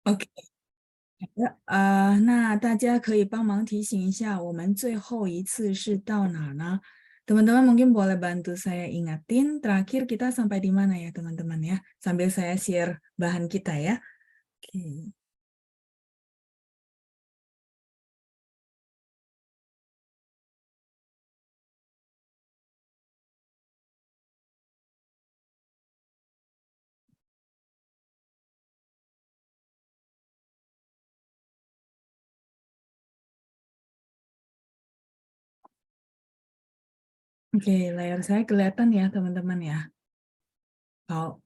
OK，那大家可以帮忙提醒一下，我们最后一次是到哪儿呢？Teman-teman mungkin boleh bantu saya ingatin terakhir kita sampai di mana ya teman-teman ya, sambil saya share bahan kita ya. Oke. Oke, layar saya kelihatan ya teman-teman ya. 好，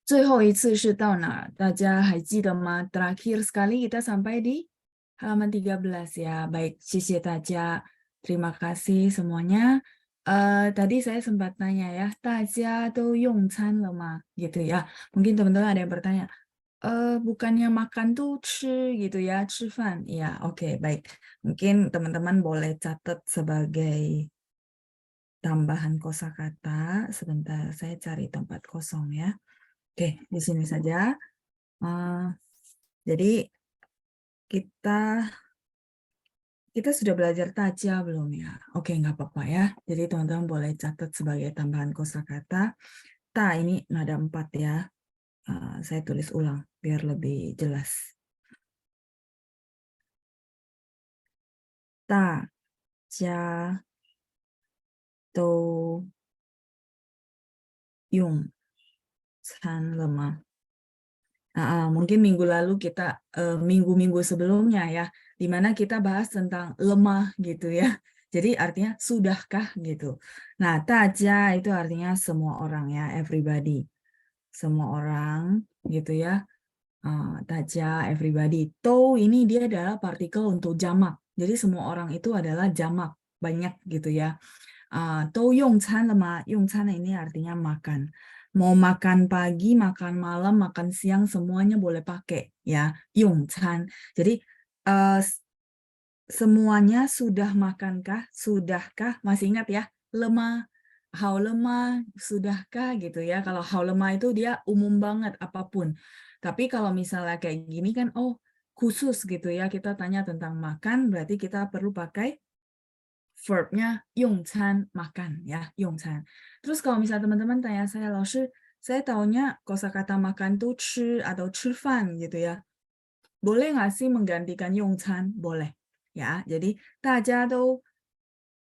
最后一次是到哪儿？大家还记得吗？Terakhir sekali kita sampai di halaman 13 ya. Baik, 谢谢大家. Terima kasih semuanya. Tadi saya sempat tanya ya, 大家都用餐了吗? Gitu ya. Mungkin teman-teman ada yang bertanya, bukannya makan tuh 吃 gitu ya, 吃饭. Ya, oke, baik. Mungkin teman-teman boleh catat sebagai tambahan kosakata. Sebentar, saya cari tempat kosong ya. Oke, di sini saja. Jadi kita sudah belajar taja belum ya? Oke, nggak apa-apa ya. Jadi teman-teman boleh catat sebagai tambahan kosakata. Ta ini nada 4 ya. Saya tulis ulang biar lebih jelas. Ta, ja, to, yung, san, lemah. Mungkin minggu lalu kita minggu-minggu sebelumnya ya, di mana kita bahas tentang lemah gitu ya. Jadi artinya sudahkah gitu. Nah, taja itu artinya semua orang ya, everybody. Semua orang gitu ya. Taja, everybody. To ini dia adalah partikel untuk jamak. Jadi semua orang itu adalah jamak, banyak gitu ya. To yongchan lemah. Yongchan ini artinya makan. Mau makan pagi, makan malam, makan siang, semuanya boleh pakai ya, yongchan. Jadi semuanya sudah makankah? Sudahkah? Masih ingat ya? Lemah, hao lemah, sudahkah gitu ya. Kalau hao lemah itu dia umum banget apapun. Tapi kalau misalnya kayak gini kan, oh khusus gitu ya, kita tanya tentang makan, berarti kita perlu pakai verb-nya 用餐 makan ya, 用餐. Terus kalau misalnya teman-teman tanya saya, Laoshi, saya taunya kosakata makan tuh 吃 atau 吃饭 gitu ya. Boleh nggak sih menggantikan 用餐? Boleh. Ya, jadi 大家都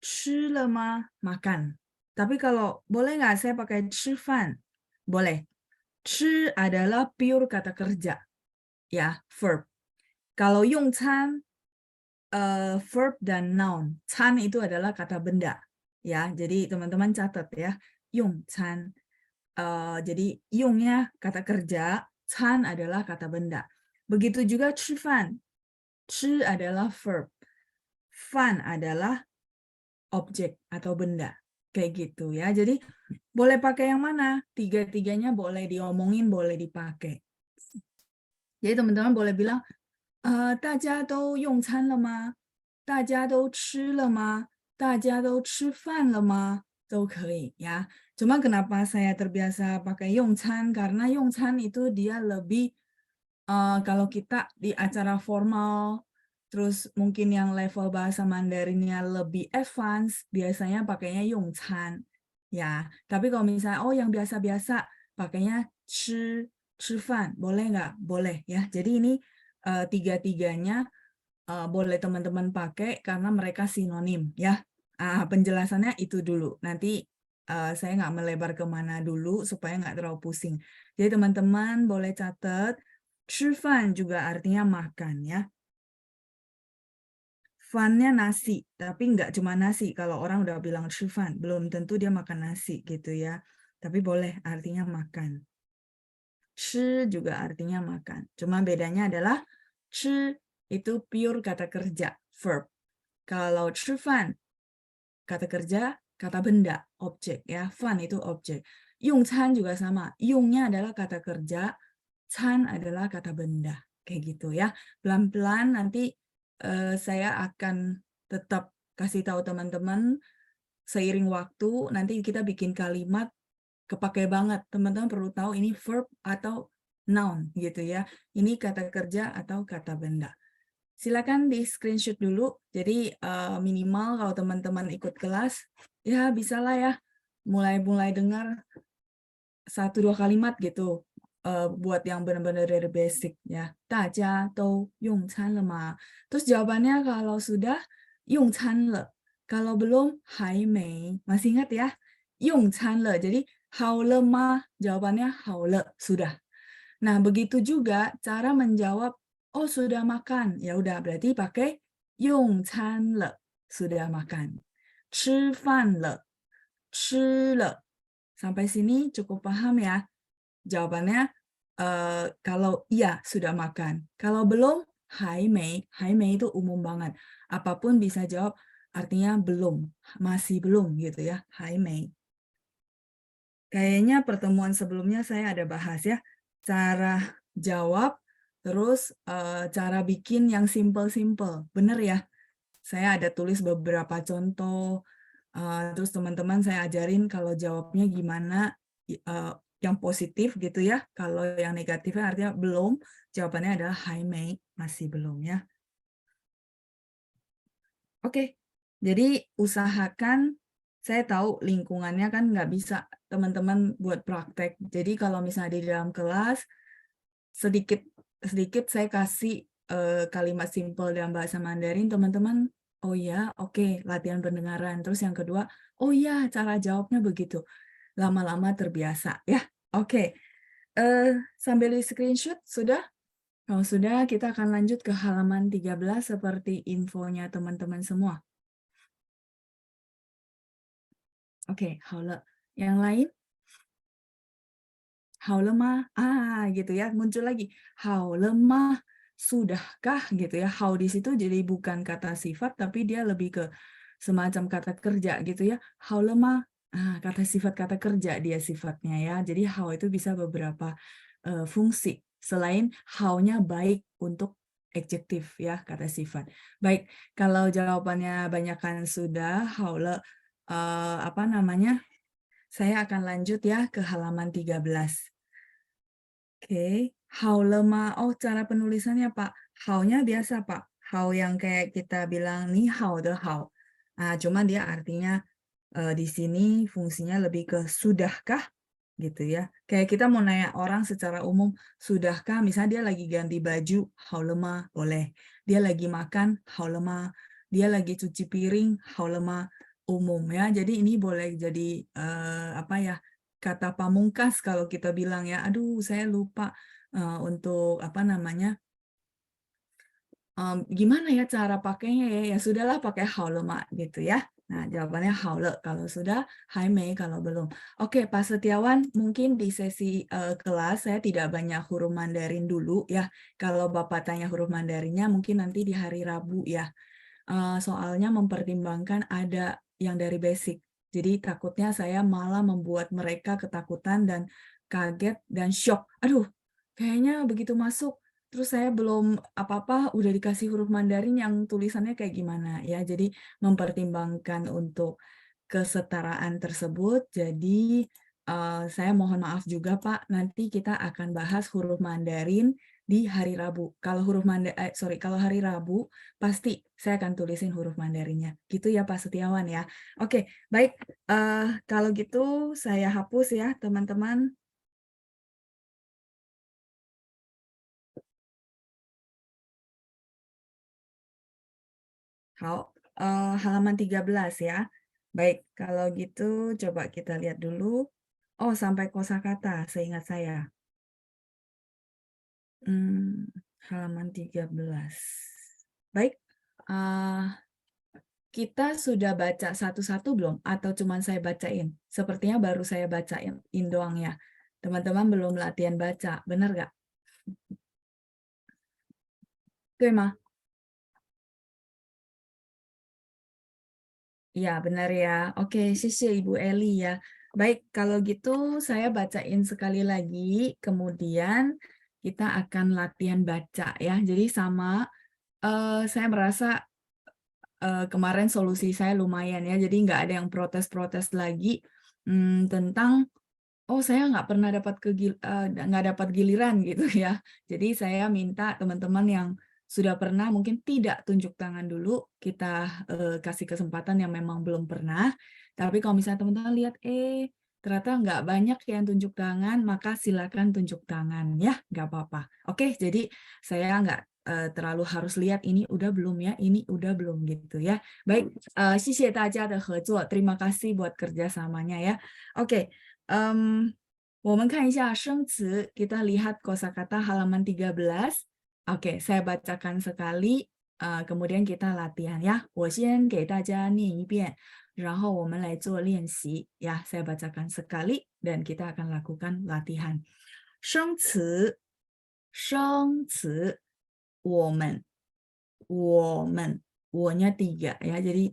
吃了吗? Makan. Tapi kalau boleh nggak saya pakai 吃饭? Boleh. 吃 adalah pure kata kerja. Ya, verb. Kalau 用餐 verb dan noun. Can itu adalah kata benda. Ya, jadi teman-teman catat ya. Yung can. Jadi yungnya kata kerja, can adalah kata benda. Begitu juga 吃饭. 吃 adalah verb. Fan adalah objek atau benda. Kayak gitu ya. Jadi boleh pakai yang mana? Tiga-tiganya boleh diomongin, boleh dipakai. Jadi teman-teman boleh bilang, 大家都用餐了吗？大家都吃了吗？大家都吃饭了吗？都可以ya. Cuma kenapa saya terbiasa pakai 用餐? Karena 用餐 itu dia lebih kalau kita di acara formal, terus mungkin yang level bahasa Mandarinnya lebih advance, biasanya pakainya 用餐 ya. Tapi kalau misalnya yang biasa-biasa pakainya 吃饭, boleh nggak? Boleh ya. Jadi ini tiga-tiganya boleh teman-teman pakai karena mereka sinonim ya. Penjelasannya itu dulu. Nanti saya nggak melebar kemana dulu supaya nggak terlalu pusing. Jadi teman-teman boleh catat, 吃饭 juga artinya makan ya. Fannya nasi, tapi nggak cuma nasi. Kalau orang udah bilang 吃饭, belum tentu dia makan nasi gitu ya. Tapi boleh artinya makan. 吃 juga artinya makan. Cuma bedanya adalah 吃 itu pure kata kerja, verb. Kalau 吃饭 kata kerja, kata benda, objek ya. Fan itu objek. 用餐 juga sama. Yungnya adalah kata kerja, can adalah kata benda. Kayak gitu ya. Pelan-pelan nanti saya akan tetap kasih tahu teman-teman seiring waktu. Nanti kita bikin kalimat kepake banget. Teman-teman perlu tahu ini verb atau noun gitu ya. Ini kata kerja atau kata benda. Silakan di screenshot dulu. Jadi minimal kalau teman-teman ikut kelas, ya bisalah ya mulai dengar 1-2 kalimat gitu. Buat yang benar-benar dari basic ya. 大家都用餐了吗? Terus jawabannya kalau sudah 用餐了. Kalau belum 还没. Masih ingat ya? 用餐了. Jadi 好了吗? Jawabannya 好了, sudah. Nah, begitu juga cara menjawab, oh sudah makan. Ya udah, berarti pakai 用餐了, sudah makan. 吃饭了,吃了. Sampai sini cukup paham ya? Jawabannya kalau iya sudah makan. Kalau belum, 还没. 还没 itu umum banget. Apapun bisa jawab artinya belum, masih belum gitu ya. 还没. Kayaknya pertemuan sebelumnya saya ada bahas ya, cara jawab, terus cara bikin yang simple-simple. Bener ya? Saya ada tulis beberapa contoh, terus teman-teman saya ajarin kalau jawabnya gimana, yang positif gitu ya. Kalau yang negatifnya artinya belum, jawabannya adalah 还没, masih belum ya. Oke, jadi usahakan, saya tahu lingkungannya kan nggak bisa teman-teman buat praktek. Jadi kalau misalnya di dalam kelas, sedikit saya kasih kalimat simpel dalam bahasa Mandarin, teman-teman, oh ya, oke, latihan pendengaran. Terus yang kedua, oh ya, cara jawabnya begitu. Lama-lama terbiasa ya. Oke, sambil di screenshot sudah? Kalau sudah, kita akan lanjut ke halaman 13 seperti infonya teman-teman semua. Oke, 好了. Yang lain? 好了吗? Gitu ya, muncul lagi. 好了吗? Sudahkah? Gitu ya. 好 di situ jadi bukan kata sifat, tapi dia lebih ke semacam kata kerja gitu ya. 好了吗? Kata sifat kata kerja dia sifatnya ya. Jadi 好 itu bisa beberapa fungsi. Selain 好-nya baik untuk adjektif ya, kata sifat. Baik, kalau jawabannya banyakkan sudah, 好了, apa namanya? Saya akan lanjut ya ke halaman 13. Oke, 好了吗? Oh, cara penulisannya, Pak. 好-nya biasa, Pak. 好 yang kayak kita bilang ni hao de hao. Cuma dia artinya di sini fungsinya lebih ke sudahkah gitu ya. Kayak kita mau nanya orang secara umum, sudahkah? Misalnya dia lagi ganti baju, 好了吗? Boleh. Dia lagi makan, 好了吗? Dia lagi cuci piring, 好了吗? Umum ya. Jadi ini boleh jadi apa ya? Kata pamungkas kalau kita bilang ya. Aduh, saya lupa untuk apa namanya? Gimana ya cara pakainya ya? Ya sudahlah pakai 好了吗 gitu ya. Nah, jawabannya 好了kalau sudah, 还没 kalau belum. Oke, Pak Setiawan, mungkin di sesi kelas saya tidak banyak huruf Mandarin dulu ya. Kalau Bapak tanya huruf Mandarinnya mungkin nanti di hari Rabu ya. Soalnya mempertimbangkan ada yang dari basic. Jadi takutnya saya malah membuat mereka ketakutan dan kaget dan shock. Aduh, kayaknya begitu masuk terus saya belum apa-apa udah dikasih huruf Mandarin yang tulisannya kayak gimana ya. Jadi mempertimbangkan untuk kesetaraan tersebut. Jadi saya mohon maaf juga Pak, nanti kita akan bahas huruf Mandarin di hari Rabu. Kalau kalau hari Rabu pasti saya akan tulisin huruf Mandarinnya. Gitu ya Pak Setiawan ya. Oke, baik. Kalau gitu saya hapus ya teman-teman. Halaman 13 ya. Baik, kalau gitu coba kita lihat dulu. Oh, sampai kosakata, seingat saya. Halaman 13. Baik, kita sudah baca satu-satu belum? Atau cuma saya bacain? Sepertinya baru saya bacain doang ya. Teman-teman belum latihan baca, benar nggak? Oke, Ma. Iya, benar ya. Oke, sisi Ibu Eli ya. Baik, kalau gitu saya bacain sekali lagi, kemudian kita akan latihan baca ya. Jadi sama, saya merasa kemarin solusi saya lumayan ya, jadi nggak ada yang protes-protes lagi tentang Oh, saya nggak pernah nggak dapat giliran gitu ya. Jadi saya minta teman-teman yang sudah pernah mungkin tidak tunjuk tangan dulu, kita kasih kesempatan yang memang belum pernah. Tapi kalau misalnya teman-teman lihat, ternyata nggak banyak yang tunjuk tangan, maka silakan tunjuk tangan ya, nggak apa-apa. Oke, jadi saya nggak terlalu harus lihat ini udah belum ya, ini udah belum gitu ya. Baik, 谢谢大家的合作, terima kasih buat kerjasamanya ya. Oke. 我们看一下生词, kita lihat kosakata halaman 13. Oke, saya bacakan sekali, kemudian kita latihan ya. 我先给大家念一遍，然后我们来做练习ya. Saya bacakan sekali dan kita akan lakukan latihan. 生词，生词，我们，我nya 3 ya. Jadi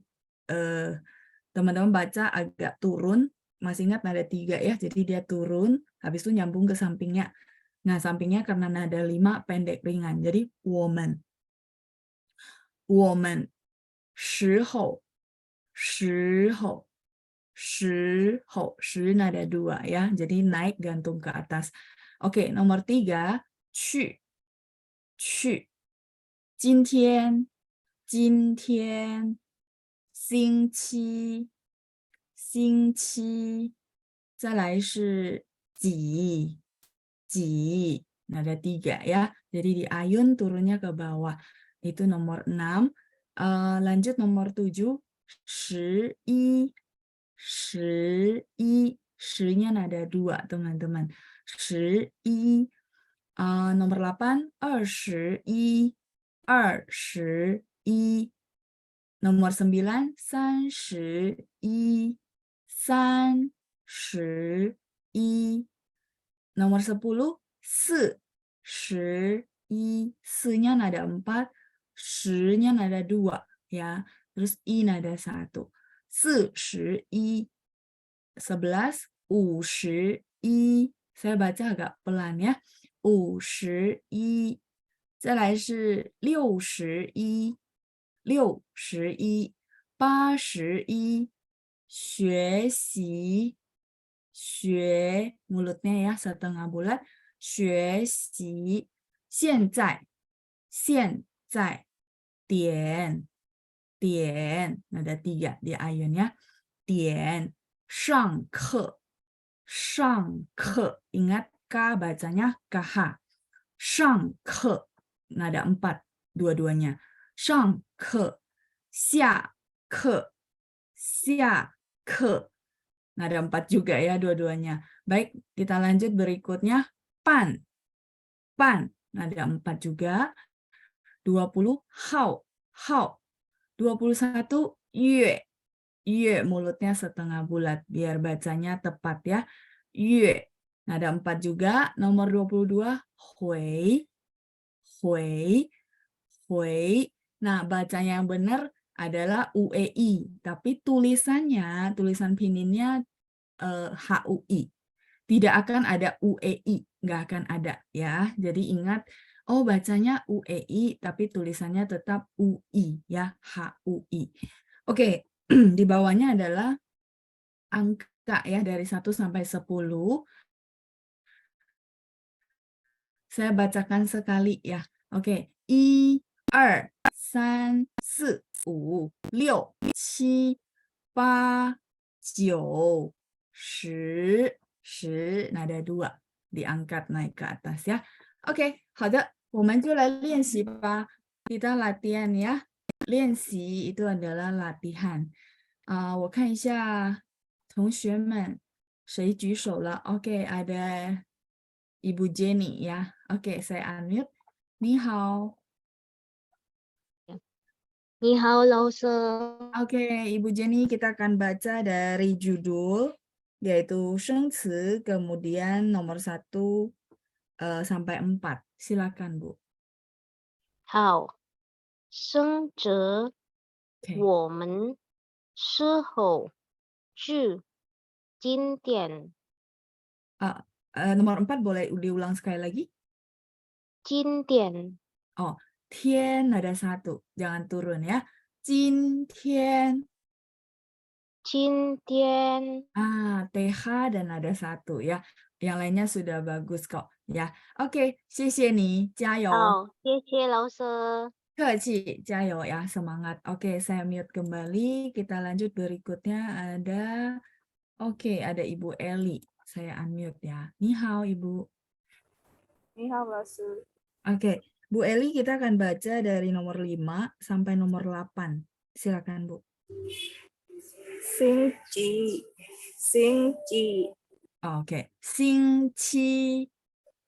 teman-teman baca agak turun. Masih ingat nada 3 ya, jadi dia turun, habis itu nyambung ke sampingnya. Nah, sampingnya karena nada 5 pendek ringan, jadi 我们时候时 nada 2 ya, jadi naik gantung ke atas. Oke, nomor 3, 去今天星期，再来是几 nada 3 ya. Jadi diayun turunnya ke bawah. Itu nomor 6. Lanjut nomor 7, 11, 10-nya nada 2, teman-teman. 11. Nomor 8, 21, 21. Nomor 9, 31, 31. Nomor 10, 11, 4-nya nada 4, 10-nya nada 2 ya. Terus i nada 1. 41, 11, 51. Saya baca agak pelan ya. 51. 再来是61, 61, 81. 学习 mulutnya ya setengah bulat. 学习 现在 点 nada 3 di ayun ya. 点 上课 ingat ka bacanya kaha. 上课 nada 4 dua-duanya. 上课 下课 nada 4 juga ya dua-duanya. Baik, kita lanjut berikutnya. Pan nada 4 juga. 20, hao 21, yue mulutnya setengah bulat biar bacanya tepat ya. Yue nada 4 juga. Nomor 22, hui. Nah, bacanya yang benar adalah uei, tapi tulisan pininnya hui. Tidak akan ada uei, nggak akan ada ya. Jadi ingat, oh bacanya uei, tapi tulisannya tetap ui ya, hui. Oke, di bawahnya adalah angka ya dari 1 sampai 10. Saya bacakan sekali ya. Oke, 1, 2, 3, 4, 5, 6, 7, 8, 9, 10, nada 2 diangkat naik ke atas ya. Oke, 好的，我们就来练习吧。Kita latihan ya. 练习 itu adalah latihan. 我看一下同学们谁举手了。Oke, ada Ibu Jenny ya. Oke, saya unmute. 你好. 你好，老师。 Oke, Ibu Jenny, kita akan baca dari judul, yaitu 生词, kemudian nomor 1 sampai 4. Silakan, Bu. 好，生者 Oke. 我们时候去经典 Nomor 4 boleh diulang sekali lagi? 经典 Oh, 天 nada 1, jangan turun ya. 今天今天 TH dan ada satu ya. Yang lainnya sudah bagus kok ya. Oke, 谢谢你，加油。好，谢谢老师。客气，加油ya, semangat. Oke, saya mute kembali. Kita lanjut berikutnya ada Ibu Eli. Saya unmute ya. Ni hao, Ibu. 你好，老师。 Oke, Bu Eli kita akan baca dari nomor 5 sampai nomor 8. Silakan, Bu. 星期，星期， Oke, 星期.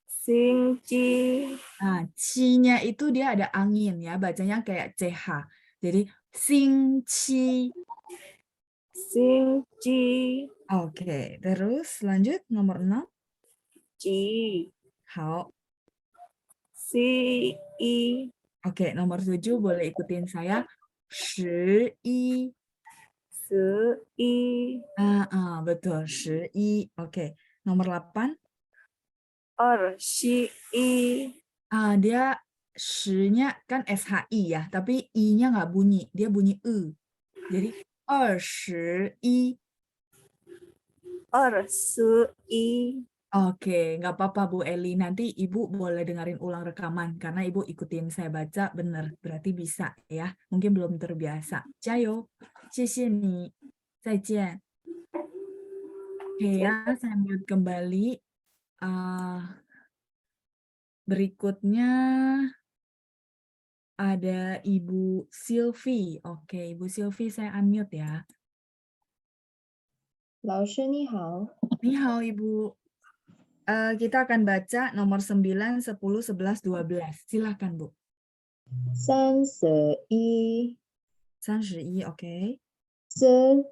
星期， Nah, ci-nya itu dia ada angin ya, bacanya kayak CH. Jadi, 星期. 星期 Oke, terus lanjut nomor 6. 几， Hao. 十一， Oke, nomor 7 boleh ikutin saya. 11. 十一， Betul, 11. Oke, nomor 8. 二十一， Dia sh-nya kan SHI ya, tapi i-nya nggak bunyi, dia bunyi e. Jadi 21. 二十一， Oke, nggak apa-apa Bu Eli. Nanti Ibu boleh dengerin ulang rekaman karena Ibu ikutin saya baca bener. Berarti bisa ya. Mungkin belum terbiasa. Jayo. 谢谢你. 再见. Oke ya, saya mute kembali. Berikutnya ada Ibu Sylvie. Oke, Ibu Sylvie saya unmute ya. 老师你好， Ni hao Ibu. Kita akan baca nomor 9, 10, 11, 12. Silakan Bu. 31， 31, oke. 41，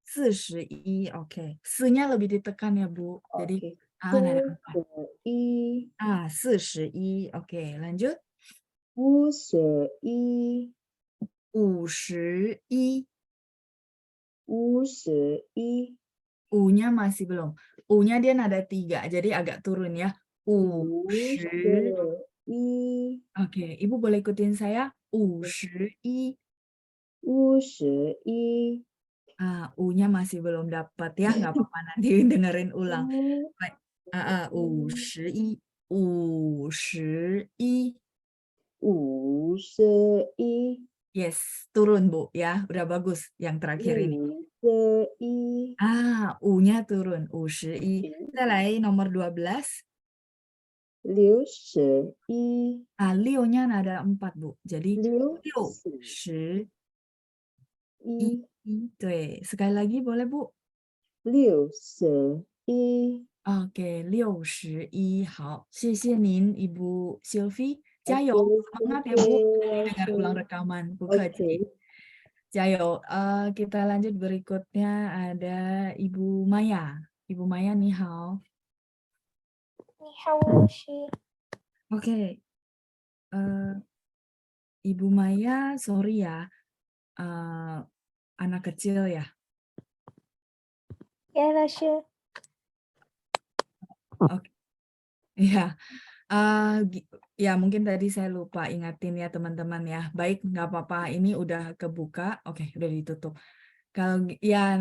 41, oke. Se-nya lebih ditekan ya Bu. Jadi, oke，nada 41， 41, oke. Lanjut. 51， 51. 51， U-nya masih belum. U-nya dia nada 3, jadi agak turun ya. 50. 51， Oke, Ibu boleh ikutin saya. 51. 51， U-nya masih belum dapat ya, nggak apa-apa nanti dengerin ulang. 51， 51. 51. 51， Yes, turun Bu ya, udah bagus yang terakhir ini. 51， U-nya turun, 51. Kita lagi nomor 12. 61， Liu-nya nada 4 Bu, jadi 61， 61. 对, sekali lagi boleh Bu? 61， Oke, 61. 好，谢谢您 Ibu Sylvie. Jayo, semangat ya Bu. Dengar ulang rekaman, Bu Keji. Oke. Jayo, kita lanjut berikutnya ada Ibu Maya. Ibu Maya, ni hao. 你好，老师。 Oke. Ibu Maya, sorry ya. Anak kecil ya. 呀，老师。 Oke. Ya. Ya mungkin tadi saya lupa ingatin ya teman-teman ya. Baik, nggak apa-apa. Ini udah kebuka. Oke, udah ditutup. Kalau ya,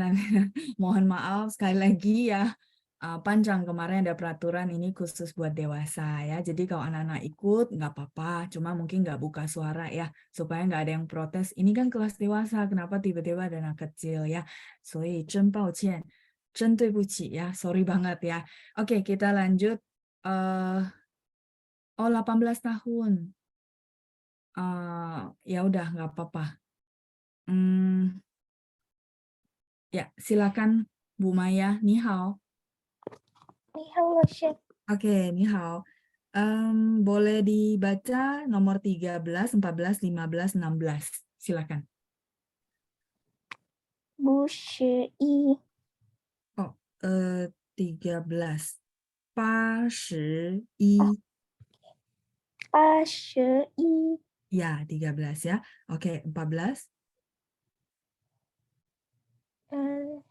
mohon maaf sekali lagi ya. Panjang kemarin ada peraturan ini khusus buat dewasa ya. Jadi kalau anak-anak ikut nggak apa-apa. Cuma mungkin nggak buka suara ya. Supaya nggak ada yang protes. Ini kan kelas dewasa. Kenapa tiba-tiba ada anak kecil ya. 所以真抱歉. 真对不起 ya. Sorry banget ya. Oke, kita lanjut. 18 tahun. Ya udah nggak apa-apa. Ya, silakan Bu Maya. Ni hao. 你好，老师。 Oke, ni hao. Boleh dibaca nomor 13, 14, 15, 16. Silakan. 51， 13. 81. 81， Ya, 13 ya. Oke, 14. 11，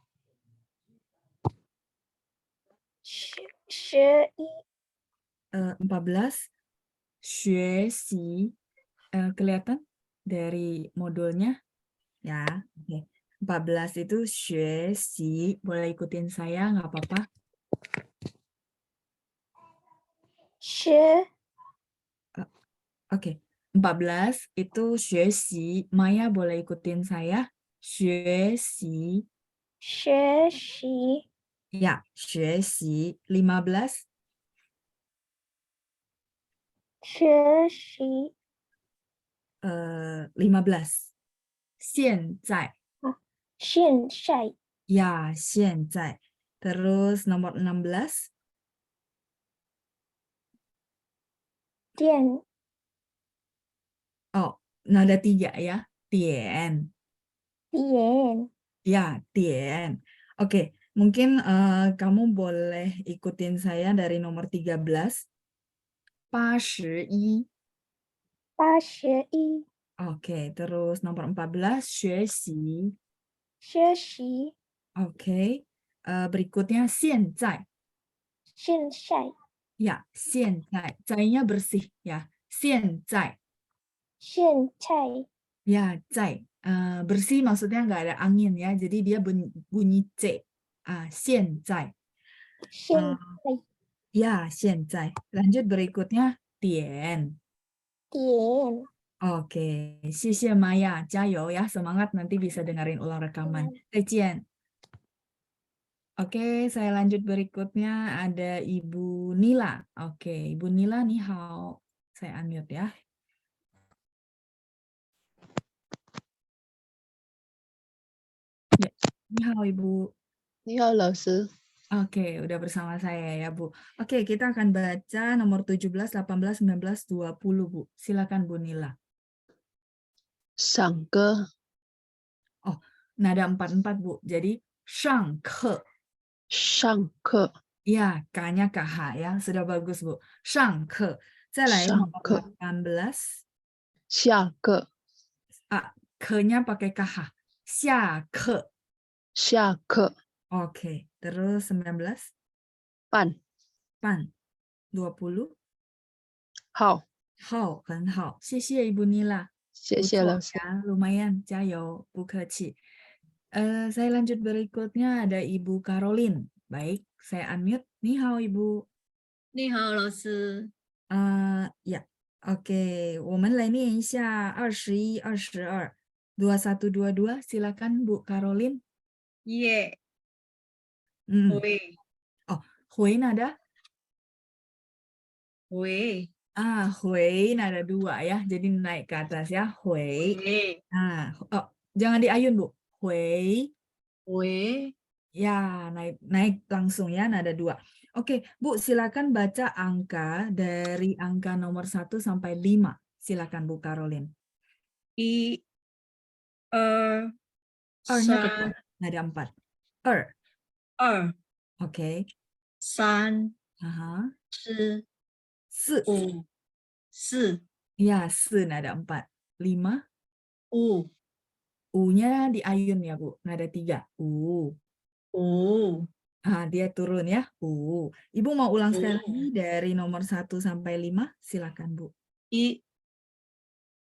14. 学习. Kelihatan dari modulnya. ya. Oke. 14 itu 学习, boleh ikutin saya nggak apa-apa. 学 Oke. 14 itu 学习, Maya boleh ikutin saya. 学习, 学习 ya, 学习. 15, 学习 15. 现在, 现在 ya, 现在. Terus nomor 16, 电 oh, nada 3 ya. 点. 点 Ya, 点. Oke, mungkin kamu boleh ikutin saya dari nomor 13. 81. 81 Oke, terus nomor 14, 学习. 学习 Oke, berikutnya 现在. 现在 Ya, 现在. Zai-nya bersih ya. 现在. 现在 Ya, 在. Bersih maksudnya nggak ada angin ya. Jadi dia bunyi C. 现在. 现 Uh, 在 ya, 现在. Lanjut berikutnya 点. 点 Oke, 谢谢 Maya. 加油ya, semangat nanti bisa dengerin ulang rekaman. 再见. Oke, saya lanjut berikutnya ada Ibu Nila. Oke, Ibu Nila nih hao. Saya unmute ya. Ya, nih hao Ibu. 你好，老师。 Oke, udah bersama saya ya, Bu. Oke, kita akan baca nomor 17, 18, 19, 20, Bu. Silakan Bu Nila. 上课， Oh, nada 44, Bu. Jadi, 上课. 上课， Ya, K-nya KH ya. Sudah bagus, Bu. 上课. 再来 上 nomor 课， 18. 下课， K-nya pakai KH. 下课. 下课， Oke, terus 19. 半， Pan. 20. 好， 好, 很好. 谢谢 Ibu Nila. 谢谢 Betul 老师。 ya, lumayan. 加油, bukaci. Saya lanjut berikutnya ada Ibu Caroline. Baik, saya unmute. Ni hao Ibu. 你好，老师。Ya, oke. 我们来念一下21, 22, 21, 22. Silakan Bu Caroline. 耶， Hmm. 喂 Oh, 回 nada. 喂 Hui nada 2 ya. Jadi naik ke atas ya. Hui. 喂 Oh, jangan diayun Bu. Hui. 喂， Ya, naik langsung ya, nada 2. Oke, Bu, silakan baca angka dari angka nomor 1 sampai 5. Silakan Bu Caroline. 一、二、 R-nya 三、 tetap nada 4. R. 二、 Oke. 三、 Aha. 四、 4. 五、四、 Ya, 4 nada 4. 5. 五、 U-nya diayun ya, Bu. Nada 3. U. 五、 Dia turun ya. Ibu mau ulang sekali lagi Oh. dari nomor 1 sampai 5. Silakan, Bu. 一、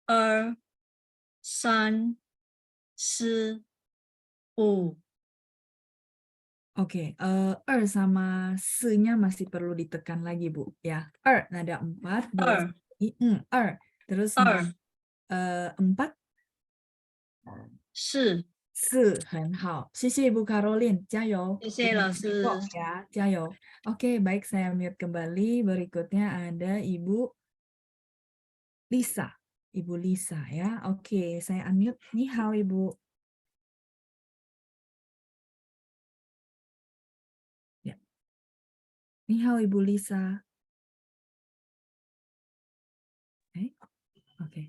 二、三、四、五、 Oke, 2 sama 4-nya masih perlu ditekan lagi, Bu. Ya, 2 nada 4, 二、 2. Terus 二、 4, 四。 4, 很好. 谢谢 Ibu Caroline, 加油. 谢谢老师。 Ya, 加油. Oke, baik, saya mute kembali. Berikutnya ada Ibu Lisa. Ibu Lisa ya. Oke, saya unmute. Ni hao, Ibu. Ya. Ni hao, Ibu Lisa. Oke.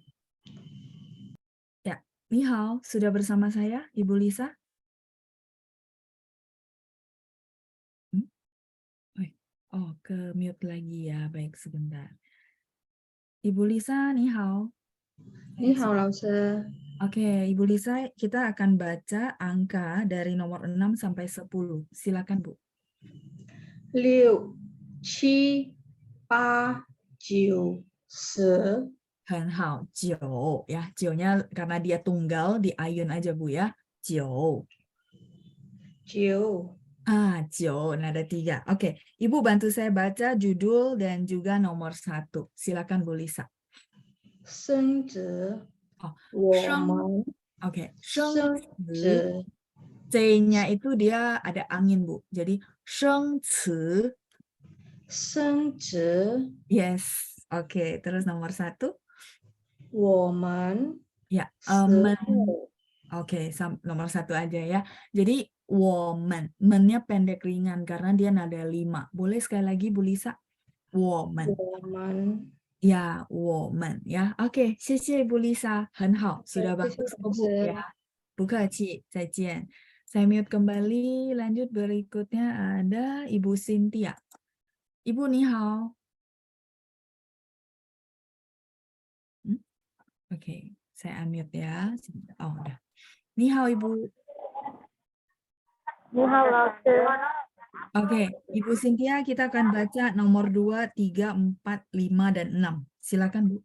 Ya, ni hao, sudah bersama saya, Ibu Lisa? Oh, ke mute lagi ya. Baik, sebentar. Ibu Lisa, ni hao. 你好，老师。 Oke, Ibu Lisa, kita akan baca angka dari nomor 6 sampai 10. Silakan, Bu. 6、7、8、9、10、很好，九 ya. 九nya karena dia tunggal di ayun aja Bu ya. 九. 九 9 nada 3. Oke, Ibu bantu saya baca judul dan juga nomor 1. Silakan Bu Lisa. 生子，哦，我生们 Oke, 生 生子 子 C-nya itu dia ada angin Bu. Jadi 生子 生子， yes. Oke, terus nomor 1. 我们 Ya, 时 men. 候 Oke, nomor 1 aja ya. Jadi 我们 men-nya pendek ringan karena dia nada 5. Boleh sekali lagi Bu Lisa? 我们我们 ya, 我们 ya. Oke, 谢谢 Bu Lisa. 很好, sudah 谢谢 bagus 老 kok Bu 师。 ya. 不客气，再见. Saya mute kembali. Lanjut berikutnya ada Ibu Cynthia. Ibu ni hao. Oke, saya unmute ya. Oh, udah. Ni hao Ibu. 你好，老师。 Oke, Ibu Cynthia kita akan baca nomor 2, 3, 4, 5, dan 6. Silakan Bu.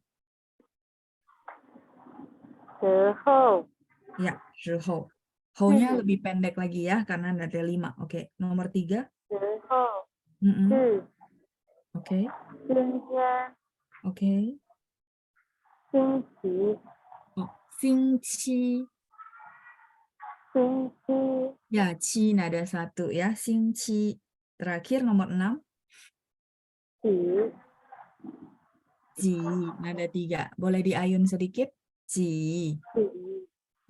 时候， Ya, 时候. Ho-nya lebih pendek lagi ya, karena ada 5. Oke, nomor 3. 时候 Mm-mm. 是 Oke, 今天 oke. 星期 Oh, 星期. 星期 Ya, ci nada 1 ya, 星期. Terakhir nomor 6. 几 Ji, nada 3. Boleh diayun sedikit? Ji. 几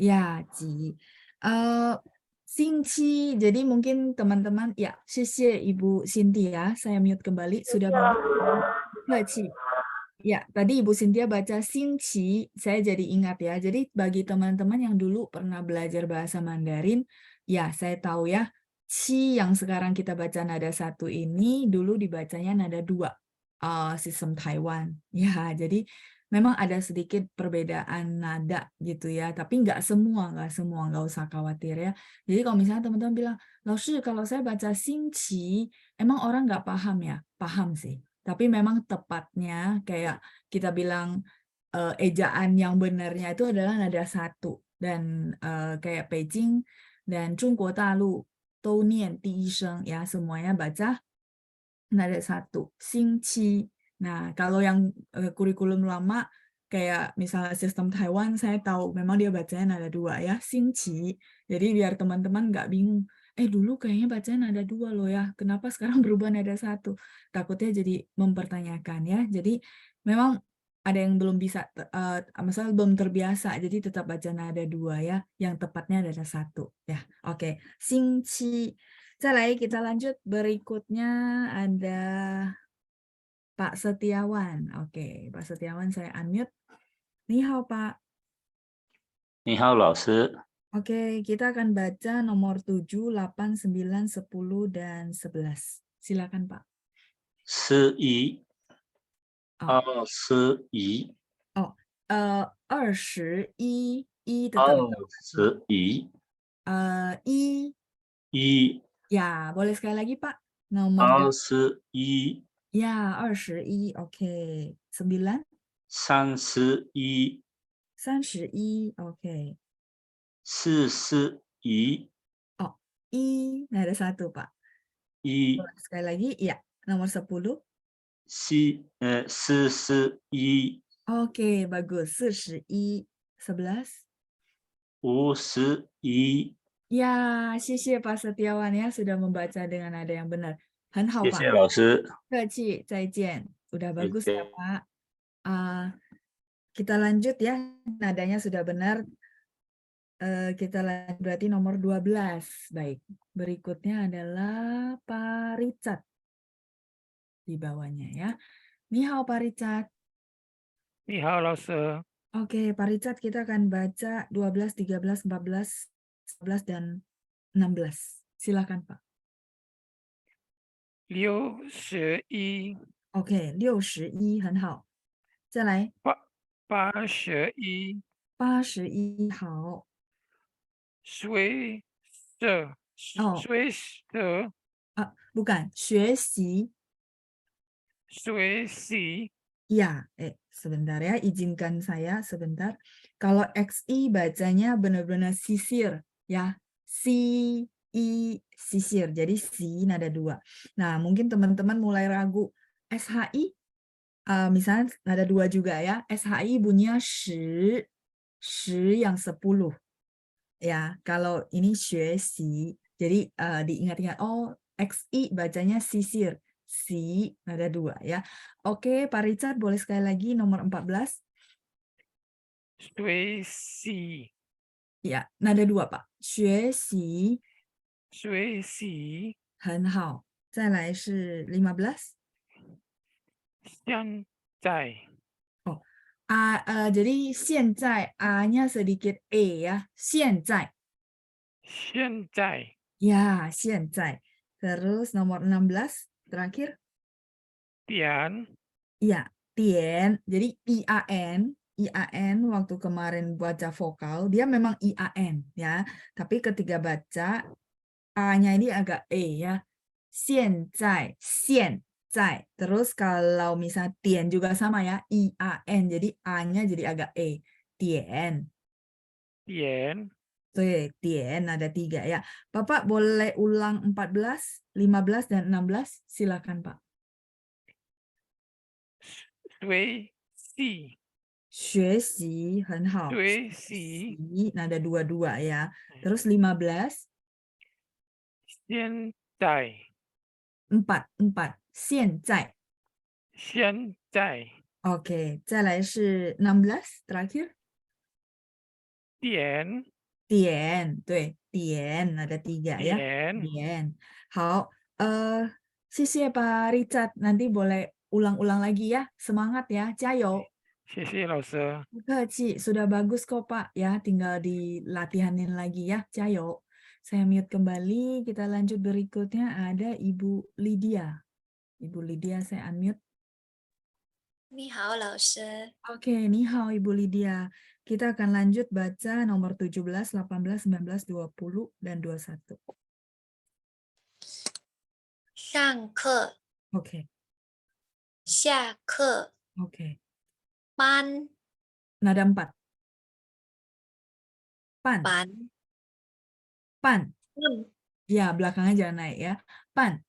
Ya, ji. Singci, jadi mungkin teman-teman, ya, 谢谢 Ibu Cynthia, saya mute kembali, sudah membaca. Ya, tadi Ibu Cynthia baca Singci, saya jadi ingat ya. Jadi bagi teman-teman yang dulu pernah belajar bahasa Mandarin, ya saya tahu ya, Ci yang sekarang kita baca nada 1 ini dulu dibacanya nada 2, sistem Taiwan. Ya, jadi memang ada sedikit perbedaan nada gitu ya, tapi nggak semua, nggak usah khawatir ya. Jadi kalau misalnya teman-teman bilang, Laoshi, kalau saya baca Xingqi, emang orang nggak paham ya? Paham sih. Tapi memang tepatnya kayak kita bilang ejaan yang benarnya itu adalah nada 1. Dan kayak Beijing dan Zhongguo Dalu, Dou Nian Di Yi Sheng ya, semuanya baca nada 1. Xingqi. Nah, kalau yang kurikulum lama, kayak misalnya sistem Taiwan, saya tahu memang dia bacanya nada 2 ya, Xingqi. Jadi biar teman-teman nggak bingung, dulu kayaknya bacanya nada 2 loh ya, kenapa sekarang berubah nada 1? Takutnya jadi mempertanyakan ya. Jadi memang ada yang belum bisa, misalnya belum terbiasa, jadi tetap baca nada 2 ya, yang tepatnya nada 1 ya. Oke, Xingqi. Kita lanjut, berikutnya ada Pak Setiawan. Oke, Pak Setiawan saya unmute. Ni hao Pak. 你好，老师。 Oke, kita akan baca nomor 7, 8, 9, 10, dan 11. Silakan Pak. 11 Oh. 21 21 I tetap 21 I. 1 Ya, boleh sekali lagi Pak. Nomor 21 ya, 21. Oke. 9, 31 31. Oke. 41 I, nah ada 1 Pak. 1 Sekali lagi, ya. Nomor 10. 41 Oke, bagus. 41. 11. 51 Ya, 谢谢 Pak Setiawan ya, sudah membaca dengan nada yang benar. 很好 谢 Pak. 谢老师。 客气，再见. Udah 再 bagus ya 见。 Pak. Kita lanjut ya, nadanya sudah benar. Kita lanjut berarti nomor 12. Baik, berikutnya adalah Pak Richard. Di bawahnya ya. Ni hao Pak Richard. 你好，老师。 Oke, Pak Richard, kita akan baca 12, 13, 14, 11, dan 16. Silakan Pak. 61 Oke, 61很好。再来81 81好。水色哦水色 bukan 学习。 水洗 Iya, sebentar ya, izinkan saya sebentar. Kalau XI bacanya benar-benar sisir ya. Sisir. Jadi si nada 2. Nah, mungkin teman-teman mulai ragu. SHI misalnya nada 2 juga ya. SHI bunyinya shi yang 10 ya. Kalau ini 学习. Jadi diingat-ingat, oh XI bacanya sisir. Si nada 2 ya. Oke, Pak Richard boleh sekali lagi nomor 14. 学习 Ya, nada 2 Pak. 学习学习很好。再来是15. 现在 Jadi 现在 A-nya sedikit ya. 现在. 现在 Ya, 现在. Terus nomor 16 terakhir. 点 Iya, Tien. Jadi IAN waktu kemarin baca vokal, dia memang IAN ya. Tapi ketika baca A-nya ini agak ya. 现在, 现在. Terus kalau misalnya Tien juga sama ya, IAN. Jadi A-nya jadi agak Tien. 点 Tien ada 3 ya. Bapak boleh ulang 14, 15, dan 16? Silakan Pak. 学习学习很好. 学习 Nada 2 ya. Terus 15. 现在 4. 现在. 现在 Oke, 再来是16 terakhir. 点 Tien, 对, Tien ada 3 ya. 点 Tien. 好, 谢谢 Pak Richard. Nanti boleh ulang-ulang lagi ya. Semangat ya, 加油. 谢谢老师。 不客气, sudah bagus kok Pak ya, tinggal dilatihanin lagi ya, 加油. Saya mute kembali, kita lanjut berikutnya ada Ibu Lydia. Ibu Lydia saya unmute. 你好，老师。 Oke, ni hao Ibu Lydia. Kita akan lanjut baca nomor 17, 18, 19, 20, dan 21. 上课， Oke, 下课， oke. 班 Nada 4. Pan, 班 pan. 班 Ya, belakangnya jangan naik ya. Pan,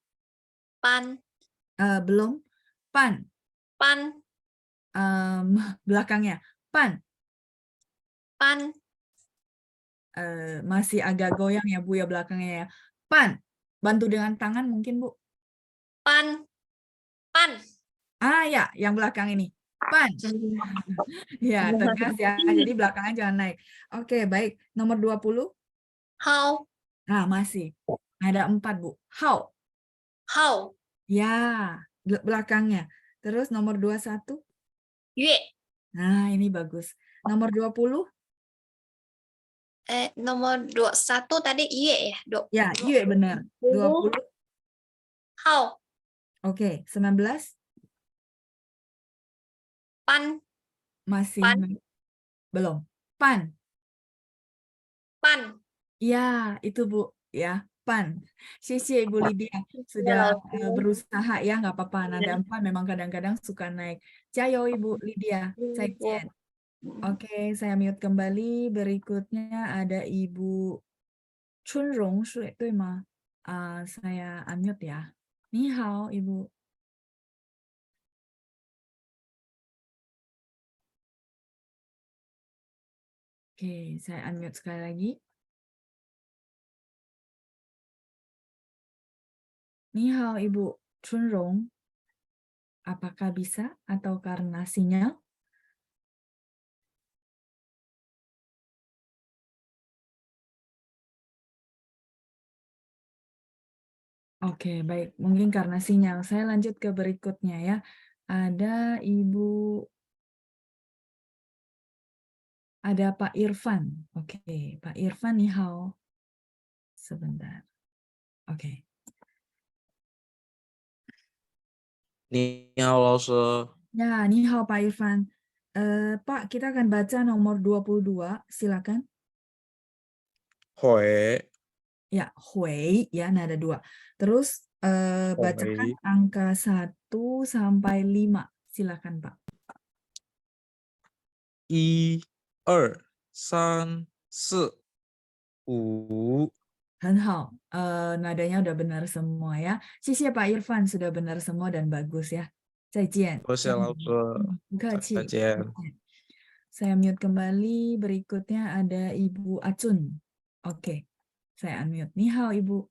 班 belum. Pan, 班 belakangnya. Pan, 班 masih agak goyang ya Bu ya belakangnya ya. Pan, bantu dengan tangan mungkin Bu. 班班 Ya, yang belakang ini. Pan. Ya, tegas ya. Jadi belakangnya jangan naik. Oke, baik. Nomor 20. 好 Masih. Ada 4 Bu. How. 好 Ya, belakangnya. Terus nomor 21. 月 Nah, ini bagus. Nomor 20. nomor 21 tadi ye ya. Ya, iya benar. 20. 好 Oke, 19. 班 Masih Pan. belum. Pan. 班 Ya, itu Bu. Ya, pan. Xie Ibu Lydia. Sudah berusaha ya, nggak apa-apa. Nada 4 memang kadang-kadang suka naik. Jayo Ibu Lydia. Zaijian. Oke, saya mute kembali. Berikutnya ada Ibu Chunrong Shui, itu mah. Saya unmute ya. Ni hao, Ibu. Oke, saya unmute sekali lagi. Ni hao, Ibu Chunrong. Apakah bisa atau karena sinyal? Oke, baik. Mungkin karena sinyal. Saya lanjut ke berikutnya ya. Ada Pak Irfan. Oke, Pak Irfan ni hao. Sebentar. Oke. 你好，老师。 Ya, ni hao Pak Irfan. Pak, kita akan baca nomor 22. Silakan. 回 Ya, hui ya, nada 2. Terus bacakan angka 1 sampai 5. Silakan, Pak. 1、2、3、4、5。很好, nadanya udah benar semua ya. 谢谢 Pak Irfan sudah benar semua dan bagus ya. 再见. 多谢老师，不客再气. 见。 Saya mute kembali. Berikutnya ada Ibu Acun. Oke, saya unmute. Ni hao Ibu.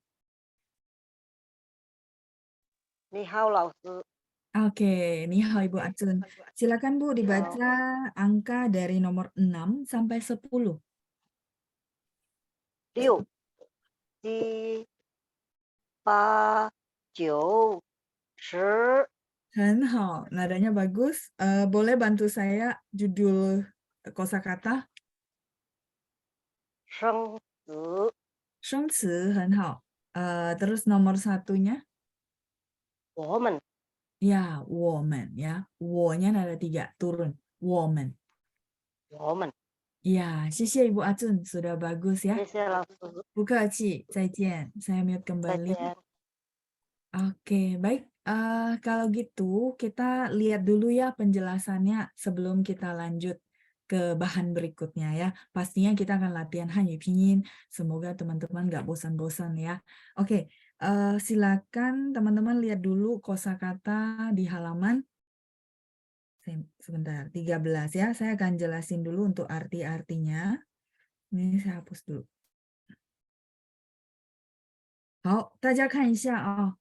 你好，老师。 Oke, ni hao Ibu Acun. Silakan Bu dibaca angka dari nomor 6 sampai 10. 6、7、8、9、10。 很好, nadanya bagus. Boleh bantu saya judul kosakata? 生词、生词很好. Terus nomor satunya? 我们、 Ya, 我们 ya. 我nya ada 3, turun. 我们. 我们。 Ya, 谢谢 Ibu Acun, sudah bagus ya. 谢谢老师， Bu Keci, 再见. Saya mute 再 kembali. 见。 Oke, baik. Kalau gitu kita lihat dulu ya penjelasannya sebelum kita lanjut ke bahan berikutnya ya. Pastinya kita akan latihan Hanyu Pinyin. Semoga teman-teman nggak bosan-bosan ya. Oke, silakan teman-teman lihat dulu kosakata di halaman sebentar 13 ya. Saya akan jelasin dulu untuk arti-artinya. Ini saya hapus dulu. 好，大家看一下啊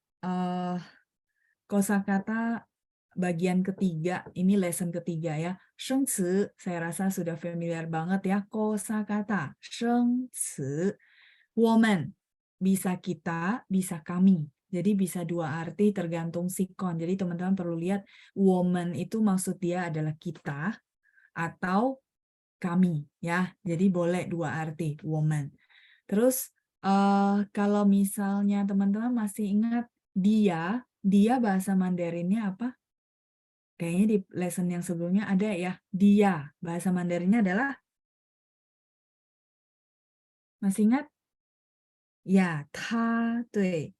，kosakata bagian ketiga, ini lesson ketiga ya. 生词, saya rasa sudah familiar banget ya. Kosakata, 生词. Woman, bisa kita, bisa kami. Jadi bisa dua arti tergantung sikon. Jadi teman-teman perlu lihat, woman itu maksud dia adalah kita atau kami ya. Jadi boleh dua arti, woman. Terus kalau misalnya teman-teman masih ingat dia bahasa Mandarinnya apa? Kayaknya di lesson yang sebelumnya ada ya. Dia, bahasa Mandarinnya adalah? Masih ingat? Ya, ta, tui.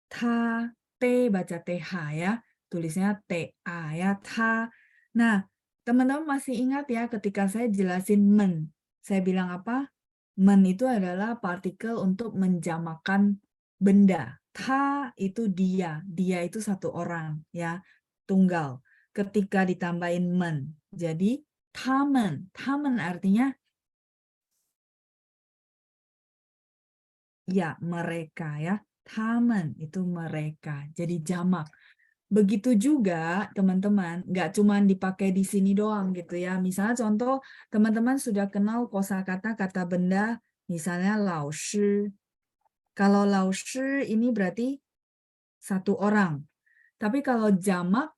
Ta, t baca th ya. Tulisnya ta ya, ta. Nah, teman-teman masih ingat ya ketika saya jelasin men. Saya bilang apa? Men itu adalah partikel untuk menjamakan benda. Ta itu dia itu satu orang ya, tunggal. Ketika ditambahin men, jadi tamen. Tamen artinya ya mereka ya. Tamen itu mereka, jadi jamak. Begitu juga teman-teman, nggak cuma dipakai di sini doang gitu ya. Misalnya contoh, teman-teman sudah kenal kosakata kata benda, misalnya lao shi. Kalau lao shi ini berarti satu orang. Tapi kalau jamak,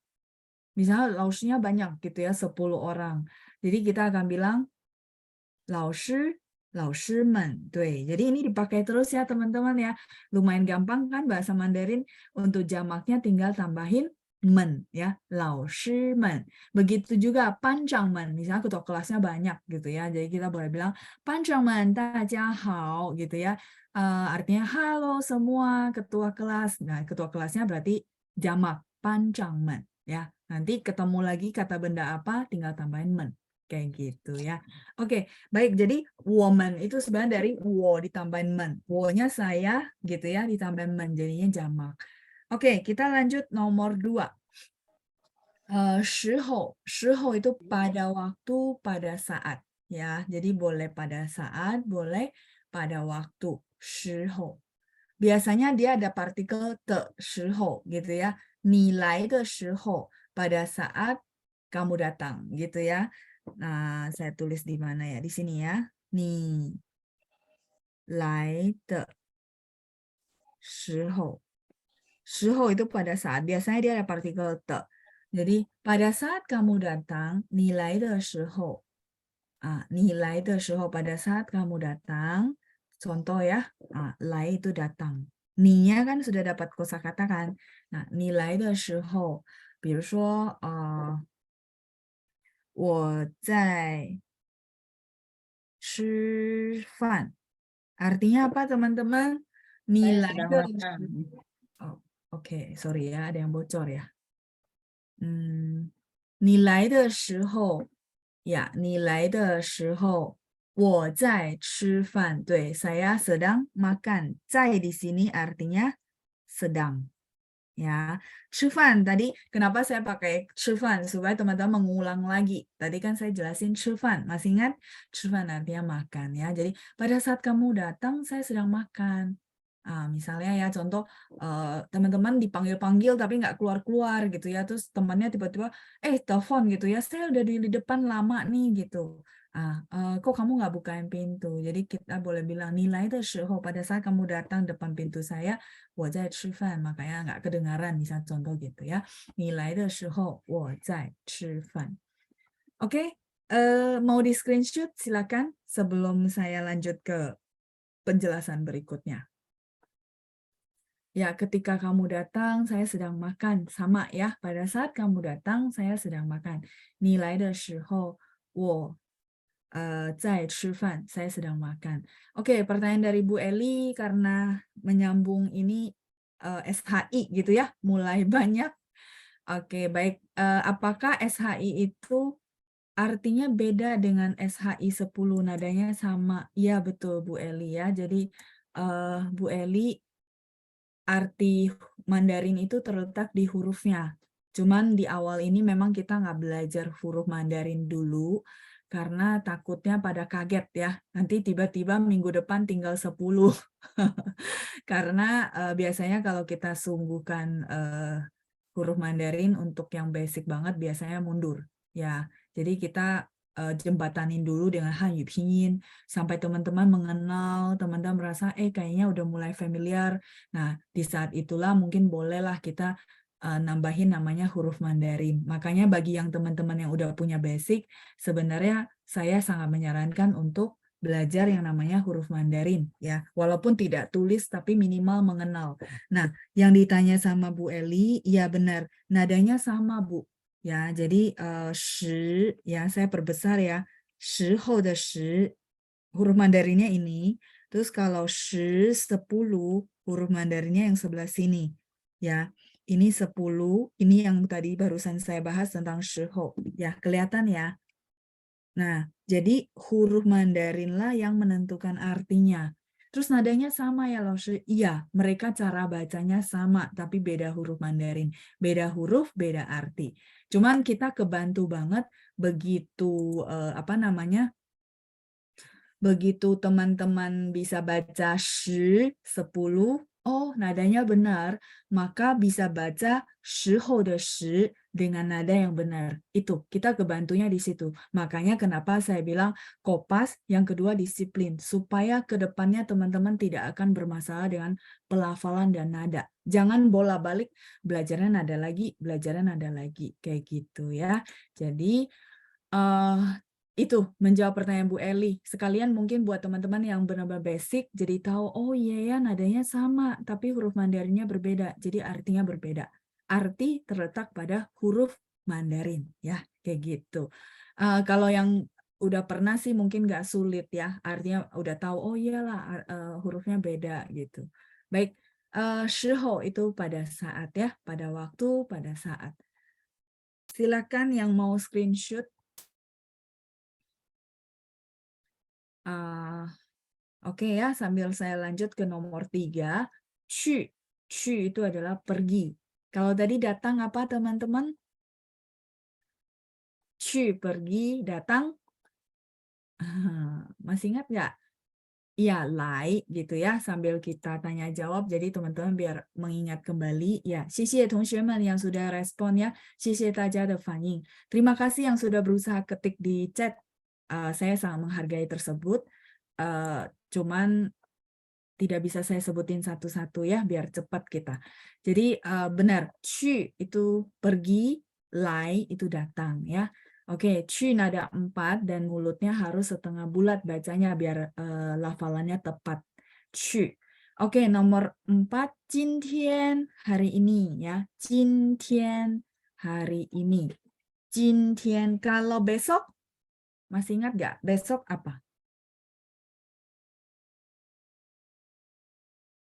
misalnya lao shi-nya banyak gitu ya, 10 orang. Jadi kita akan bilang lao shi, lao shi men. Jadi ini dipakai terus ya teman-teman ya. Lumayan gampang kan bahasa Mandarin, untuk jamaknya tinggal tambahin men ya, lao shi men. Begitu juga panjangmen, misalnya ketua kelasnya banyak gitu ya. Jadi kita boleh bilang panjangmen daja hao gitu ya. Artinya halo semua ketua kelas. Nah, ketua kelasnya berarti jamak panjangmen ya. Nanti ketemu lagi kata benda apa, tinggal tambahin men. Kayak gitu ya. Oke, baik. Jadi woman itu sebenarnya dari wo ditambahin men. Wo-nya saya gitu ya, ditambahin men, jadinya jamak. Oke, kita lanjut nomor 2. 时候itu pada waktu, pada saat ya. Jadi boleh pada saat, boleh pada waktu. 时候. Biasanya dia ada partikel 的时候 gitu ya. 你来的时候, pada saat kamu datang gitu ya. Nah, saya tulis di mana ya? Di sini ya. 你来的时候. 时候 itu pada saat. Biasanya dia ada partikel 的. Jadi pada saat kamu datang, 你来的时候. 你来的时候 pada saat kamu datang. Contoh ya, 来 itu datang. 你nya kan sudah dapat kosakata kan. Nah, 你来的时候, 比如说我在吃饭. Artinya apa teman-teman? 你来的时候. Oke, sorry ya, ada yang bocor ya. 你来的时候 Ya, 你来的时候我在吃饭. 对, saya sedang makan. 在 di sini artinya sedang. Ya, 吃饭 tadi kenapa saya pakai 吃饭 supaya teman-teman mengulang lagi. Tadi kan saya jelasin 吃饭, masih ingat? 吃饭 artinya makan ya. Jadi pada saat kamu datang saya sedang makan. Misalnya ya contoh teman-teman dipanggil-panggil tapi nggak keluar-keluar gitu ya, terus temannya tiba-tiba telepon gitu ya, saya udah di depan lama nih gitu. Kok kamu nggak bukain pintu? Jadi kita boleh bilang nilai de shihou, pada saat kamu datang depan pintu saya, 我在吃饭, makanya nggak kedengaran, misal contoh gitu ya. 你来的时候我在吃饭. Oke, mau di screenshot silakan sebelum saya lanjut ke penjelasan berikutnya. Ya, ketika kamu datang, saya sedang makan. Sama ya, pada saat kamu datang, saya sedang makan. 你来的时候我在吃饭, saya sedang makan. Oke, pertanyaan dari Bu Eli karena menyambung ini SHI gitu ya, mulai banyak. Oke, baik. Apakah SHI itu artinya beda dengan SHI 10, nadanya sama? Iya, betul Bu Eli ya. Jadi Bu Eli, arti Mandarin itu terletak di hurufnya. Cuman di awal ini memang kita nggak belajar huruf Mandarin dulu, karena takutnya pada kaget ya. Nanti tiba-tiba minggu depan tinggal 10. Karena biasanya kalau kita sungguhkan huruf Mandarin untuk yang basic banget biasanya mundur. Ya, jadi kita jembatanin dulu dengan Hanyu Pinyin sampai teman-teman mengenal, teman-teman merasa kayaknya udah mulai familiar. Nah, di saat itulah mungkin bolehlah kita nambahin namanya huruf Mandarin. Makanya bagi yang teman-teman yang udah punya basic, sebenarnya saya sangat menyarankan untuk belajar yang namanya huruf Mandarin ya. Walaupun tidak tulis tapi minimal mengenal. Nah, yang ditanya sama Bu Eli, ya benar, nadanya sama Bu. Ya, jadi shi ya saya perbesar ya. Shi hou de shi, huruf Mandarinnya ini. Terus kalau shi 10, huruf Mandarinnya yang sebelah sini. Ya, ini 10, ini yang tadi barusan saya bahas tentang shi hou. Ya, kelihatan ya. Nah, jadi huruf Mandarin lah yang menentukan artinya. Terus nadanya sama ya loh, iya, mereka cara bacanya sama, tapi beda huruf Mandarin. Beda huruf, beda arti. Cuman kita kebantu banget begitu, begitu teman-teman bisa baca shi 10, oh nadanya benar, maka bisa baca shi hou de shi dengan nada yang benar. Itu, kita kebantunya di situ. Makanya kenapa saya bilang kopas, yang kedua disiplin. Supaya ke depannya teman-teman tidak akan bermasalah dengan pelafalan dan nada. Jangan bola-balik, belajarnya nada lagi, belajarnya nada lagi. Kayak gitu ya. Jadi, itu menjawab pertanyaan Bu Eli. Sekalian mungkin buat teman-teman yang benar-benar basic, jadi tahu, oh iya ya nadanya sama, tapi huruf Mandarinnya berbeda, jadi artinya berbeda. Arti terletak pada huruf Mandarin, ya kayak gitu. Kalau yang udah pernah sih mungkin nggak sulit ya, artinya udah tahu, oh iyalah hurufnya beda gitu. Baik, shihou itu pada saat ya, pada waktu, pada saat. Silakan yang mau screenshot. Oke ya, sambil saya lanjut ke nomor 3. Cu itu adalah pergi. Kalau tadi datang apa teman-teman? Cu pergi, datang. Masih ingat nggak? Ya, lai gitu ya, sambil kita tanya jawab. Jadi teman-teman biar mengingat kembali. Ya, 谢谢同学们 yang sudah respon ya. 谢谢大家的反应. Terima kasih yang sudah berusaha ketik di chat. Saya sangat menghargai tersebut. Cuman tidak bisa saya sebutin satu-satu ya, biar cepat kita. Jadi benar, cu itu pergi, lai itu datang ya. Oke, cu nada 4 dan mulutnya harus setengah bulat bacanya biar lafalannya tepat. Cu. Oke, nomor 4, 今天 hari ini ya. 今天 hari ini. 今天 kalau besok masih ingat nggak? Besok apa?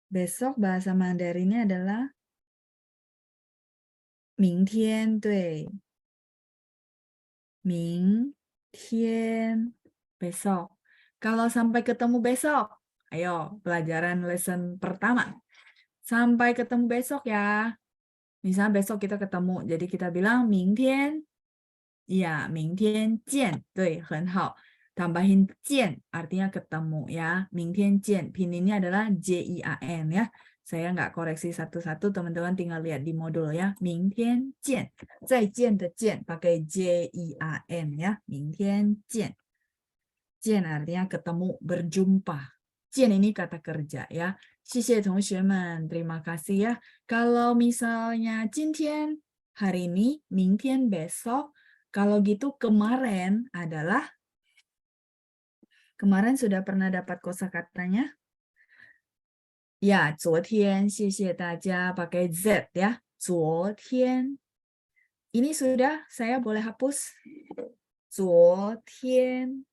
Besok bahasa Mandarinnya adalah 明天, 对. 明天 besok. Kalau sampai ketemu besok, ayo pelajaran lesson pertama. Sampai ketemu besok ya. Misalnya besok kita ketemu, jadi kita bilang 明天. Ya, 明天见. 对，很好. Tambahin 见, artinya ketemu ya. 明天见, pinginnya adalah J-I-A-N ya. Saya nggak koreksi satu-satu, teman-teman tinggal lihat di modul ya. 明天见. 再见的见 pakai J-I-A-N ya. 明天见. 见 artinya ketemu, berjumpa. 见 ini kata kerja ya. 谢谢同学们, terima kasih ya. Kalau misalnya 今天 hari ini, 明天 besok, kalau gitu kemarin adalah kemarin sudah pernah dapat kosakatanya? Ya, 昨天, 谢谢大家 pakai Z ya. 昨天. Ini sudah, saya boleh hapus? 昨天.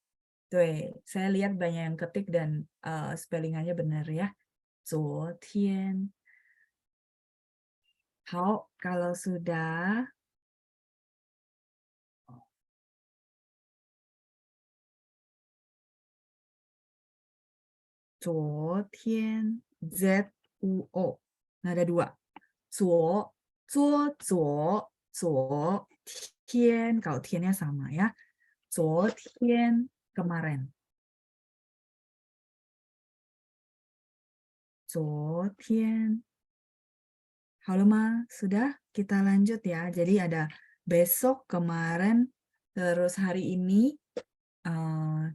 对, saya lihat banyak yang ketik dan spellingannya benar ya. 昨天. 好, kalau sudah. "昨天 Z-U-O. Nah, ada dua. 左 左 左 天. Kalau tiannya sama ya. 昨天 kemarin. 昨天. Halo Ma, sudah kita lanjut ya. Jadi ada besok, kemarin, terus hari ini.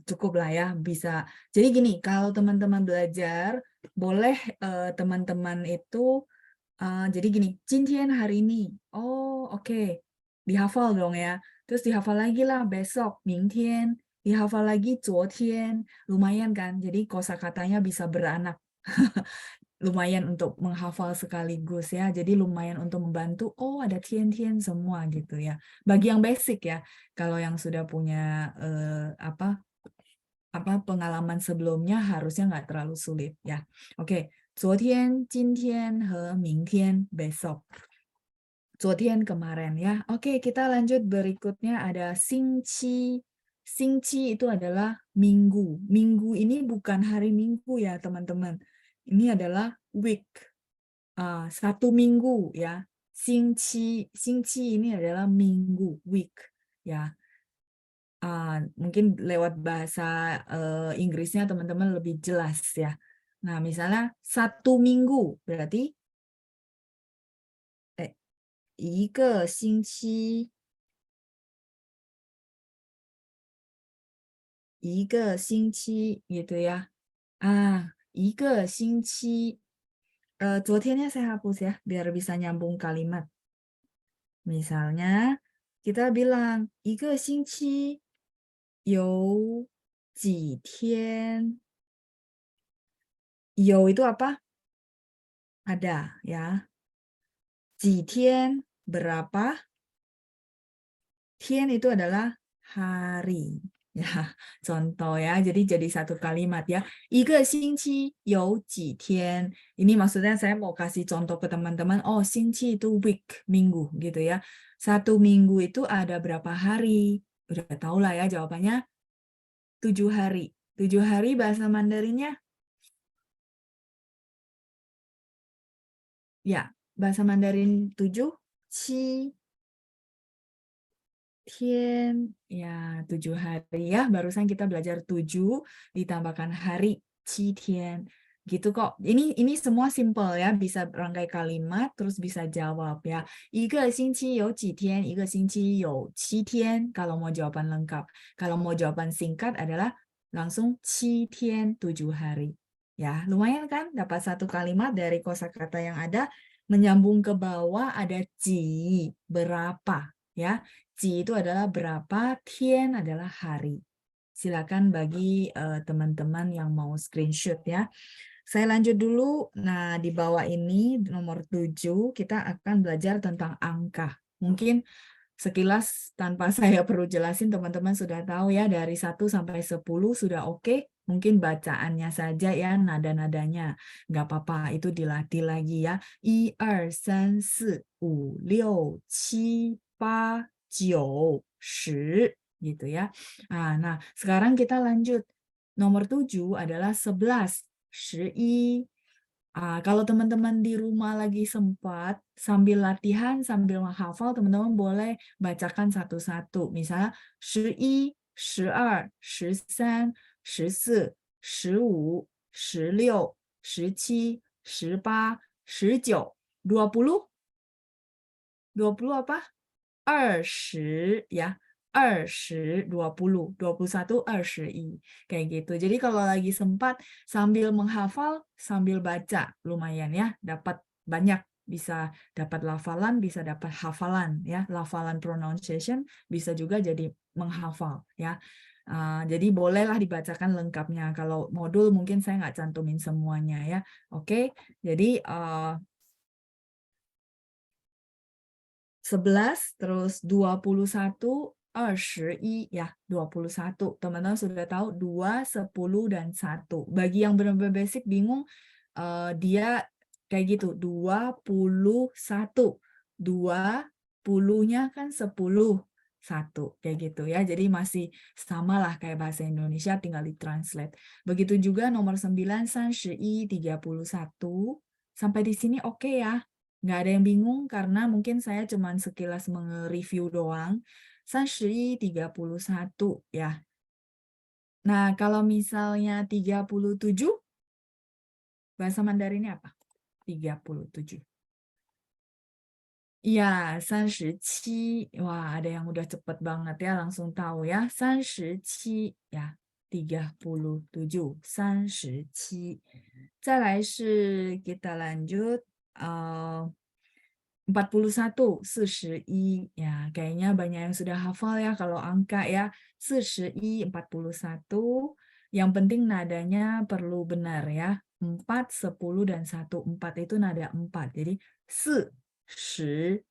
Cukup lah ya, bisa. Jadi gini, kalau teman-teman belajar, boleh teman-teman itu, jadi gini, 今天 hari ini. Oh, oke. Dihafal dong ya. Terus dihafal lagi lah besok, 明天. Dihafal lagi 昨天. Lumayan kan? Jadi kosakatanya bisa beranak. Lumayan untuk menghafal sekaligus ya. Jadi lumayan untuk membantu. Oh, ada tian-tian semua gitu ya. Bagi yang basic ya. Kalau yang sudah punya pengalaman sebelumnya harusnya nggak terlalu sulit ya. Oke, 昨天, 今天 和明天 besok. 昨天 kemarin ya. Oke, kita lanjut berikutnya ada 星期. 星期 itu adalah minggu. Minggu ini bukan hari Minggu ya, teman-teman. Ini adalah week. Satu minggu ya. 星期 ini adalah minggu, week ya. Mungkin lewat bahasa Inggrisnya teman-teman lebih jelas ya. Nah, misalnya satu minggu berarti 一个星期 一个星期 gitu ya. 一个星期 昨天nya saya hapus ya biar bisa nyambung kalimat. Misalnya kita bilang 一个星期有几天? 有 itu apa? Ada ya. 几天 berapa? 天 itu adalah hari. Ya, contoh ya. Jadi satu kalimat ya. 一个星期有几天? Ini maksudnya saya mau kasih contoh ke teman-teman. Oh, 星期 itu week, minggu gitu ya. Satu minggu itu ada berapa hari? Udah tahu lah ya jawabannya. 7 hari. 7 hari bahasa Mandarinnya? Ya, bahasa Mandarin 7, 7 天, ya 7 hari ya. Barusan kita belajar 7 ditambahkan hari 7 天. Gitu kok. Ini semua simple ya, bisa rangkai kalimat terus bisa jawab ya. 一个星期有几天? 一个星期有7天 kalau mau jawaban lengkap. Kalau mau jawaban singkat adalah langsung 7 天, 7 hari. Ya, lumayan kan? Dapat satu kalimat dari kosakata yang ada. Menyambung ke bawah ada ji, berapa ya. Ji itu adalah berapa, tian adalah hari. Silakan bagi teman-teman yang mau screenshot ya. Saya lanjut dulu. Nah, di bawah ini nomor 7 kita akan belajar tentang angka. Mungkin sekilas tanpa saya perlu jelasin teman-teman sudah tahu ya, dari 1 sampai 10 sudah oke. Mungkin bacaannya saja ya, nada-nadanya. Nggak apa-apa, itu dilatih lagi ya. 1, 2, 3, 4, 5, 6, 7, 8, 9, 10. gitu ya. Nah, sekarang kita lanjut. Nomor 7 adalah 11, 11. Kalau teman-teman di rumah lagi sempat, sambil latihan, sambil menghafal, teman-teman boleh bacakan satu-satu. Misalnya, 11, 12, 13, 14, 15, 16, 17, 18, 19, 20. 20 apa? 20 ya. 20, 20, 21, 21. Kayak gitu. Jadi kalau lagi sempat sambil menghafal, sambil baca, lumayan ya, dapat banyak. Bisa dapat lafalan, bisa dapat hafalan ya. Lafalan pronunciation bisa juga jadi menghafal ya. Jadi bolehlah dibacakan lengkapnya. Kalau modul mungkin saya nggak cantumin semuanya ya. Oke, jadi 11, terus 21, 21 ya, 21. Teman-teman sudah tahu 2, 10, dan 1. Bagi yang benar-benar basic bingung, dia kayak gitu, 21. 20-nya kan 10, 1. Kayak gitu ya. Jadi masih sama lah kayak bahasa Indonesia, tinggal ditranslate. Begitu juga nomor 9, 31, 31. Sampai di sini oke ya. Nggak ada yang bingung karena mungkin saya cuma sekilas nge-review doang. 31, 31 ya. Nah, kalau misalnya 37, bahasa Mandarinnya apa? 37. Iya, 37. Wah, ada yang udah cepet banget ya, langsung tahu ya. 37 ya, 37. 37. 再来是 kita lanjut 41, 41. Ya, kayaknya banyak yang sudah hafal ya kalau angka ya. 41, 41. Yang penting nadanya perlu benar ya. 4, 10, dan 1. 4 itu nada 4. Jadi 4, 11,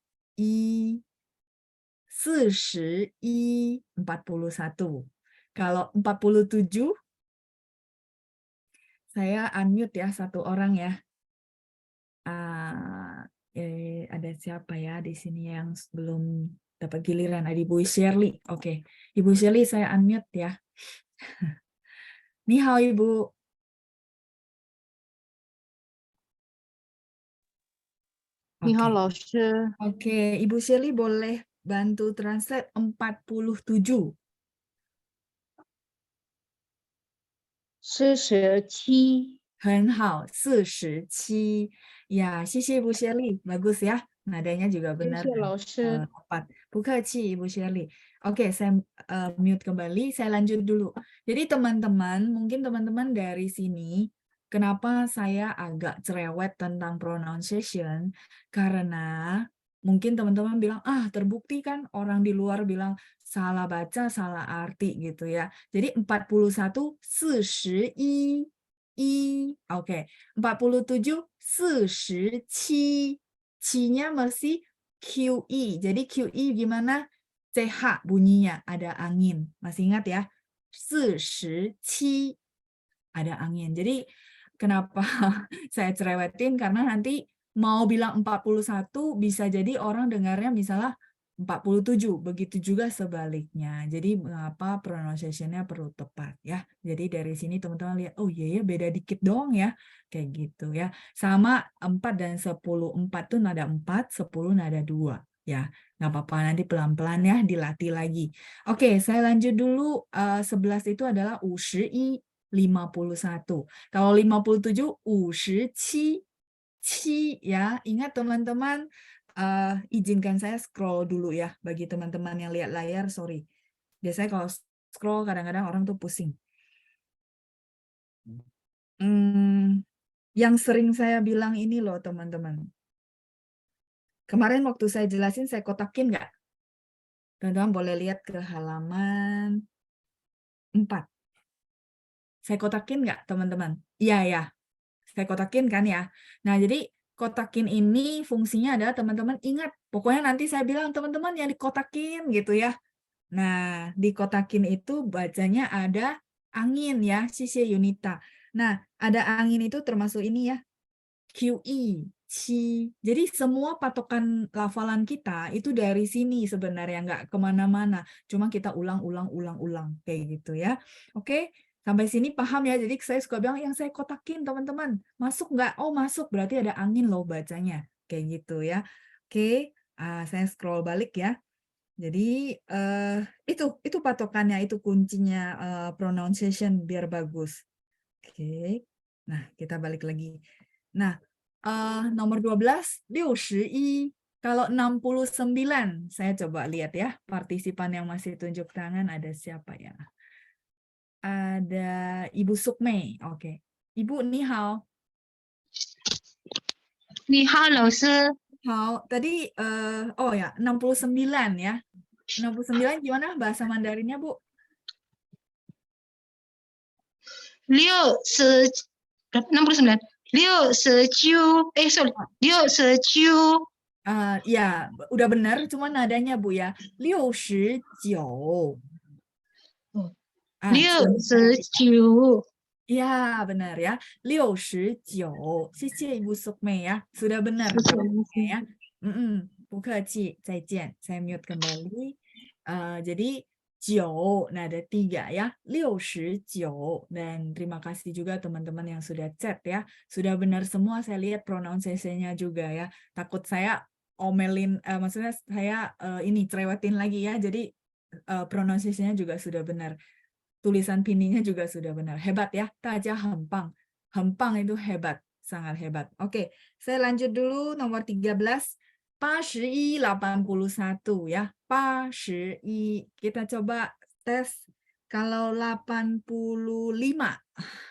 41, 41. Kalau 47, saya unmute ya satu orang ya. Ada siapa ya di sini yang belum dapat giliran? Ada Ibu Shirley. Oke, Ibu Shirley saya unmute ya. Ni hao Ibu. Ni hao, Oke. 老师。 Oke, Ibu Shirley boleh bantu translate 47. 47. 很好，47. Ya, 谢谢 Ibu Shirley. Bagus ya. Nadanya juga 谢 benar 谢 dan 老师。 tepat. Bukaci, Ibu Shirley. Oke, saya mute kembali. Saya lanjut dulu. Jadi teman-teman, mungkin teman-teman dari sini, kenapa saya agak cerewet tentang pronunciation? Karena mungkin teman-teman bilang, terbukti kan orang di luar bilang salah baca, salah arti gitu ya. Jadi 41, 41. Oke. 47, 47. C-nya masih QE. Jadi QE gimana? CH bunyinya, ada angin. Masih ingat ya? 47. Ada angin. Jadi kenapa saya cerewetin? Karena nanti mau bilang 41 bisa jadi orang dengarnya misalnya 47, begitu juga sebaliknya. Jadi mengapa pronunciation-nya perlu tepat ya. Jadi dari sini teman-teman lihat, oh iya ya beda dikit doang ya. Kayak gitu ya. Sama 4 dan 10. 4 tuh nada 4, 10 nada 2 ya. Nggak apa-apa nanti pelan-pelan ya dilatih lagi. Oke, saya lanjut dulu. 11 itu adalah 51, 51. Kalau 57, 57. Ya. Ingat teman-teman, izinkan saya scroll dulu ya bagi teman-teman yang lihat layar, sorry. Biasanya kalau scroll kadang-kadang orang tuh pusing. Yang sering saya bilang ini loh teman-teman. Kemarin waktu saya jelasin saya kotakin nggak? Teman-teman boleh lihat ke halaman 4. Saya kotakin nggak teman-teman? Iya ya, saya kotakin kan ya. Nah jadi kotakin ini fungsinya adalah teman-teman ingat, pokoknya nanti saya bilang teman-teman yang dikotakin gitu ya. Nah, di kotakin itu bacanya ada angin ya, Sisi Yunita. Nah, ada angin itu termasuk ini ya, QE. qi. Jadi semua patokan lafalan kita itu dari sini sebenarnya, nggak kemana-mana. Cuma kita ulang, kayak gitu ya. Oke, sampai sini paham ya? Jadi saya suka bilang, yang saya kotakin teman-teman, masuk nggak? Oh masuk, berarti ada angin loh bacanya. Kayak gitu ya. Oke, saya scroll balik ya. Jadi itu patokannya, itu kuncinya pronunciation biar bagus. Oke. Nah, kita balik lagi. Nah, nomor 12, 61. Kalau 69, saya coba lihat ya, partisipan yang masih tunjuk tangan ada siapa ya? Ada Ibu Sukmei. Oke. Ibu, ni hao. 你好，老师。 Hao. Tadi oh ya, 69 ya. 69 gimana bahasa Mandarinnya, Bu? 69 69 sorry 69 Ya, udah benar, cuma nadanya Bu ya. 69. Ah, 69 ya, benar ya. 69. 谢谢 Ibu Sukmei ya. Sudah benar ya. Bu keci, 再见. Saya mute kembali. Jadi 9, nada 3 ya. 69. Dan terima kasih juga teman-teman yang sudah chat ya. Sudah benar semua, saya lihat pronunciation-nya juga ya. Takut saya omelin, maksudnya saya ini cerewetin lagi ya. Jadi pronunciation-nya juga sudah benar. Tulisan pinyinya juga sudah benar. Hebat ya, Taja hempang. Hempang itu hebat, sangat hebat. Oke, saya lanjut dulu nomor 13. 81 ya. 81. Kita coba tes kalau 85.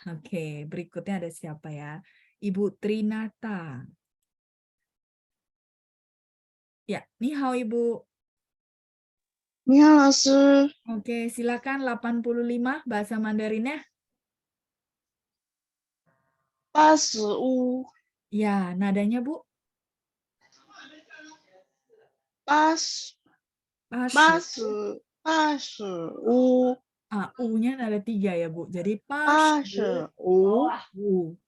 Oke, berikutnya ada siapa ya? Ibu Trinata. Ya, ni hao Ibu. 你好，老师。 Oke, silakan 85 bahasa Mandarinnya. 85 Ya, nadanya Bu. 80 80. 85 U-nya ada 3 ya, Bu. Jadi 85 U.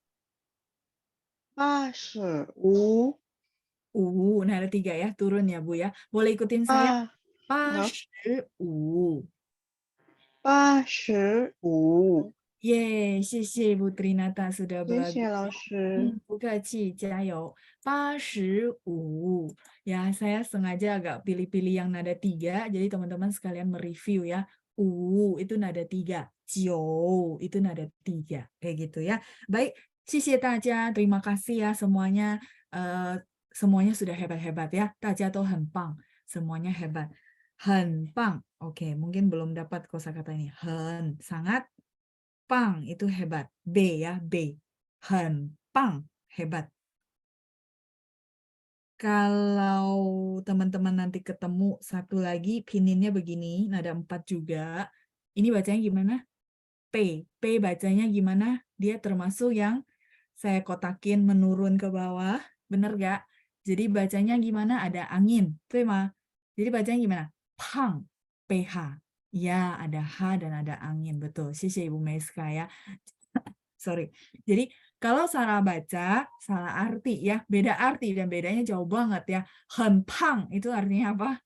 85 Nah ada 3 ya, turun ya, Bu ya. Boleh ikutin saya. 85. 85 Yeay, 谢谢 Bu Trinata sudah 谢谢 belajar. 老师。 不客气，加油。 85. Ya, saya sengaja agak pilih-pilih yang nada 3, jadi teman-teman sekalian mereview ya. Itu nada 3. 9 itu nada 3. Kayak gitu ya. Baik, 谢谢大家, terima kasih ya semuanya. Semuanya sudah hebat-hebat ya. 大家都很棒, semuanya hebat. 很棒. Oke, mungkin belum dapat kosakata ini. 很, sangat. Pang itu hebat. B ya, B. 很棒, hebat. Kalau teman-teman nanti ketemu satu lagi, pininnya begini, nada 4 juga. Ini bacanya gimana? P. P bacanya gimana? Dia termasuk yang saya kotakin menurun ke bawah. Bener gak? Jadi bacanya gimana? Ada angin. Terima. Jadi bacanya gimana? Pang. PH. Ya, ada H dan ada angin. Betul. Sisi Ibu Meska ya. Sorry. Jadi kalau salah baca, salah arti ya, beda arti dan bedanya jauh banget ya. 很胖 itu artinya apa?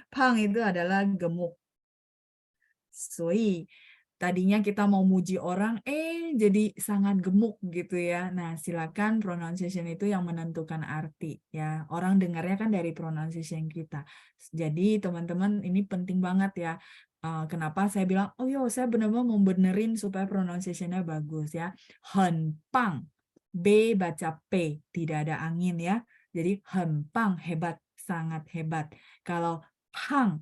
Pang itu adalah gemuk. 所以 tadinya kita mau muji orang, jadi sangat gemuk gitu ya. Nah, silakan pronunciation itu yang menentukan arti ya. Orang dengarnya kan dari pronunciation kita. Jadi teman-teman ini penting banget ya. Kenapa saya bilang, oh yo saya benar-benar mau benerin supaya pronunciation-nya bagus ya. 很棒. B baca P, tidak ada angin ya. Jadi 很棒, hebat, sangat hebat. Kalau pang,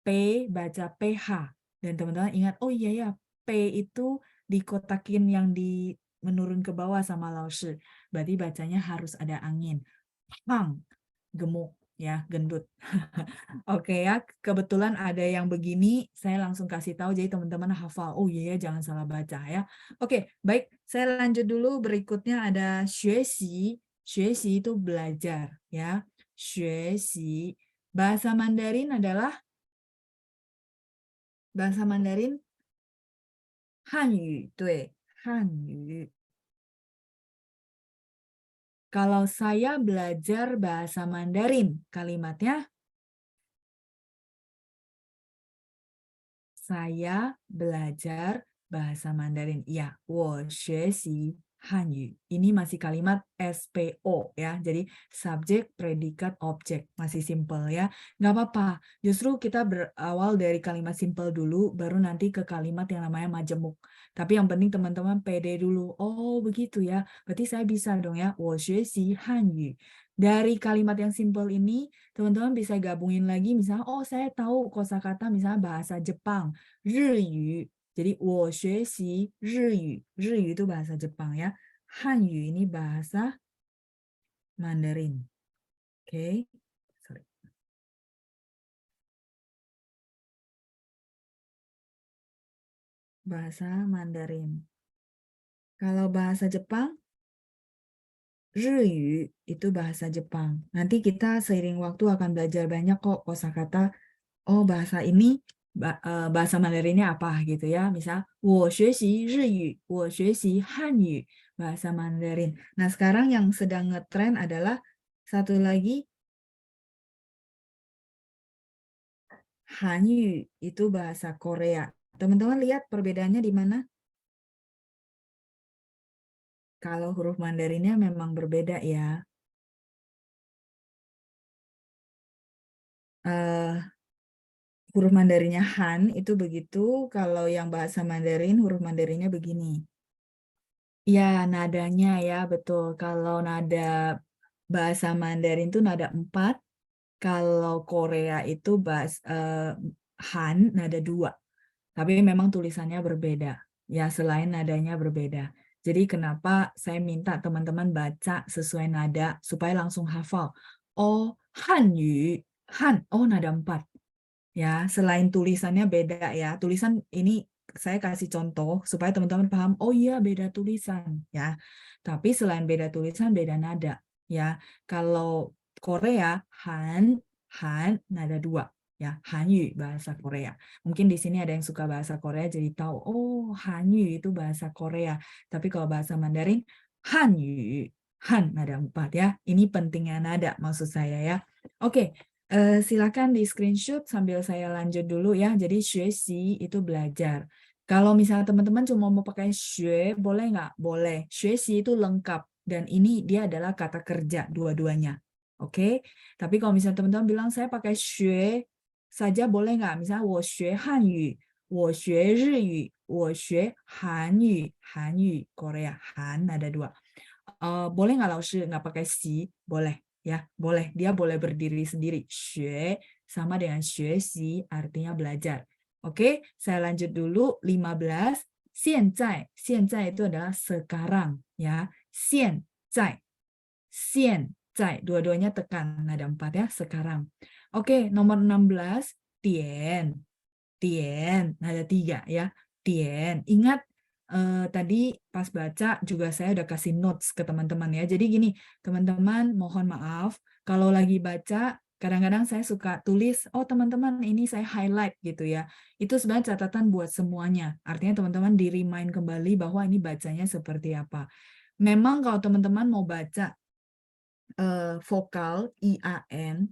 P baca PH. Dan teman-teman ingat, oh iya ya, P itu dikotakin yang di menurun ke bawah sama Laoshi. Berarti bacanya harus ada angin. Pang, gemuk ya, gendut. Oke ya, kebetulan ada yang begini, saya langsung kasih tahu jadi teman-teman hafal. Oh iya ya, jangan salah baca ya. Oke, baik, saya lanjut dulu. Berikutnya ada 学习. 学习 itu belajar ya. 学习. Bahasa Mandarin adalah bahasa Mandarin 汉语，对，汉语。Kalau saya belajar bahasa Mandarin, kalimatnya saya belajar bahasa Mandarin. Ya, 我学习汉语. Ini masih kalimat SPO ya. Jadi subjek, predikat, objek. Masih simple ya. Nggak apa-apa. Justru kita berawal dari kalimat simple dulu, baru nanti ke kalimat yang namanya majemuk. Tapi yang penting teman-teman pede dulu. Oh, begitu ya. Berarti saya bisa dong ya. 我学习汉语. Dari kalimat yang simple ini, teman-teman bisa gabungin lagi, misalnya, oh saya tahu kosakata misalnya bahasa Jepang, 日语. Jadi, 我学习日语. 日语 itu bahasa Jepang ya. 汉语 ini bahasa Mandarin. Oke. Sorry. Bahasa Mandarin. Kalau bahasa Jepang, 日语 itu bahasa Jepang. Nanti kita seiring waktu akan belajar banyak kok kosakata. Oh, bahasa ini bahasa Mandarinnya apa gitu ya. Misal 我学习日语, 我学习汉语, bahasa Mandarin. Nah, sekarang yang sedang ngetren adalah satu lagi Hanyu, itu bahasa Korea. Teman-teman lihat perbedaannya di mana? Kalau huruf Mandarinnya memang berbeda ya. Huruf Mandarinnya Han itu begitu, kalau yang bahasa Mandarin huruf Mandarinnya begini. Ya, nadanya ya, betul. Kalau nada bahasa Mandarin itu nada 4, kalau Korea itu Han nada 2. Tapi memang tulisannya berbeda. Ya, selain nadanya berbeda. Jadi kenapa saya minta teman-teman baca sesuai nada supaya langsung hafal. Oh, Hanyu, Han, oh nada 4. Ya, selain tulisannya beda ya. Tulisan ini saya kasih contoh supaya teman-teman paham, oh iya beda tulisan ya. Tapi selain beda tulisan, beda nada ya. Kalau Korea, Han nada 2 ya. Hanyu bahasa Korea. Mungkin di sini ada yang suka bahasa Korea jadi tahu, oh Hanyu itu bahasa Korea. Tapi kalau bahasa Mandarin, Hanyu, Han nada 4 ya. Ini pentingnya nada maksud saya ya. Oke. Silakan di screenshot sambil saya lanjut dulu ya. Jadi 学习 itu belajar. Kalau misalnya teman-teman cuma mau pakai 学, boleh nggak? Boleh. 学习 itu lengkap. Dan ini dia adalah kata kerja dua-duanya. Oke? Tapi kalau misalnya teman-teman bilang saya pakai 学 saja boleh nggak? Misalnya 我学汉语, 我学日语, 我学韩语, 韩语 Korea, Han ada 2. Boleh nggak Laoshi nggak pakai si? Boleh. Ya, boleh. Dia boleh berdiri sendiri. 学 sama dengan 学习artinya belajar. Oke, saya lanjut dulu 15. 现在itu adalah sekarang ya. 现在dua-duanya tekan nada 4 ya, sekarang. Oke, nomor 16 tian nada 3 ya. Tian. Ingat tadi pas baca juga saya udah kasih notes ke teman-teman ya. Jadi gini, teman-teman mohon maaf kalau lagi baca kadang-kadang saya suka tulis, oh teman-teman ini saya highlight gitu ya. Itu sebenarnya catatan buat semuanya. Artinya teman-teman di-remind kembali bahwa ini bacanya seperti apa. Memang kalau teman-teman mau baca vokal IAN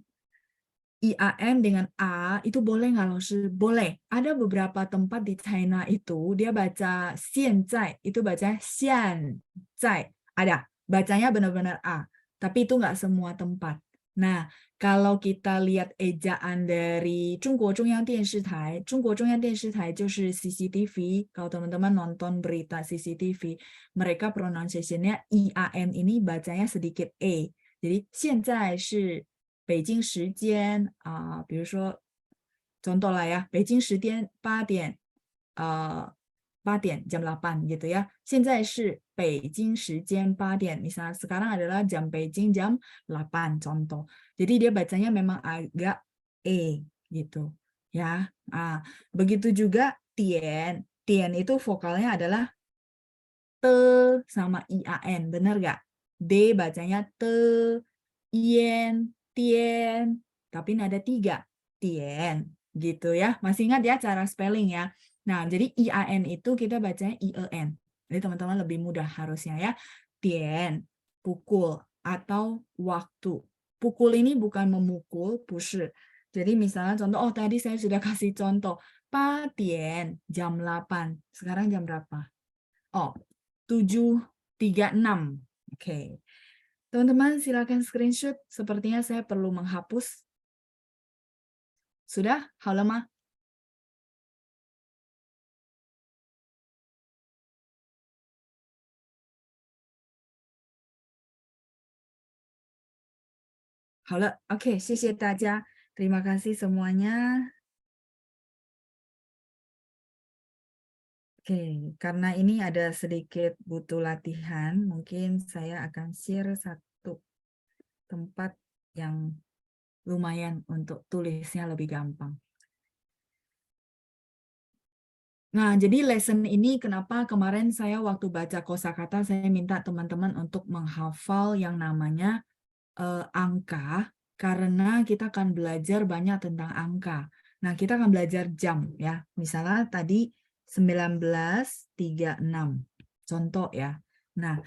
dengan A itu boleh nggak Laoshi? Boleh. Ada beberapa tempat di China itu dia baca 现在, itu baca 现在. Ada. Bacanya benar-benar A. Tapi itu nggak semua tempat. Nah, kalau kita lihat ejaan dari 中国中央电视台, 中国中央电视台就是 CCTV. Kalau teman-teman nonton berita CCTV, mereka pronunciation-nya IAN ini bacanya sedikit E. Jadi 现在是北京时间比如说 contoh lah ya, 北京时间8点 jam 8 gitu ya. 现在是北京时间8点. Misalnya sekarang adalah jam Beijing jam 8 contoh. Jadi dia bacanya memang agak E gitu ya. Begitu juga tian. Tian itu vokalnya adalah te sama IAN, benar nggak? D bacanya te, ien, tien, tapi nada 3, tien, gitu ya. Masih ingat ya cara spelling ya. Nah, jadi IAN itu kita bacanya IEN. Jadi teman-teman lebih mudah harusnya ya. Tien, pukul. atau waktu. Pukul ini bukan memukul, 不是. Jadi misalnya contoh, oh tadi saya sudah kasih contoh, 8点, jam 8. Sekarang jam berapa? Oh, 7.36. Oke. Teman-teman silakan screenshot. Sepertinya saya perlu menghapus. Sudah? 好了吗? Oke, 谢谢大家. Terima kasih semuanya. Oke, karena ini ada sedikit butuh latihan, mungkin saya akan share satu tempat yang lumayan untuk tulisnya lebih gampang. Nah, jadi lesson ini kenapa kemarin saya waktu baca kosakata saya minta teman-teman untuk menghafal yang namanya angka, karena kita akan belajar banyak tentang angka. Nah, kita akan belajar jam ya. Misalnya tadi 19.36. Contoh ya. Nah,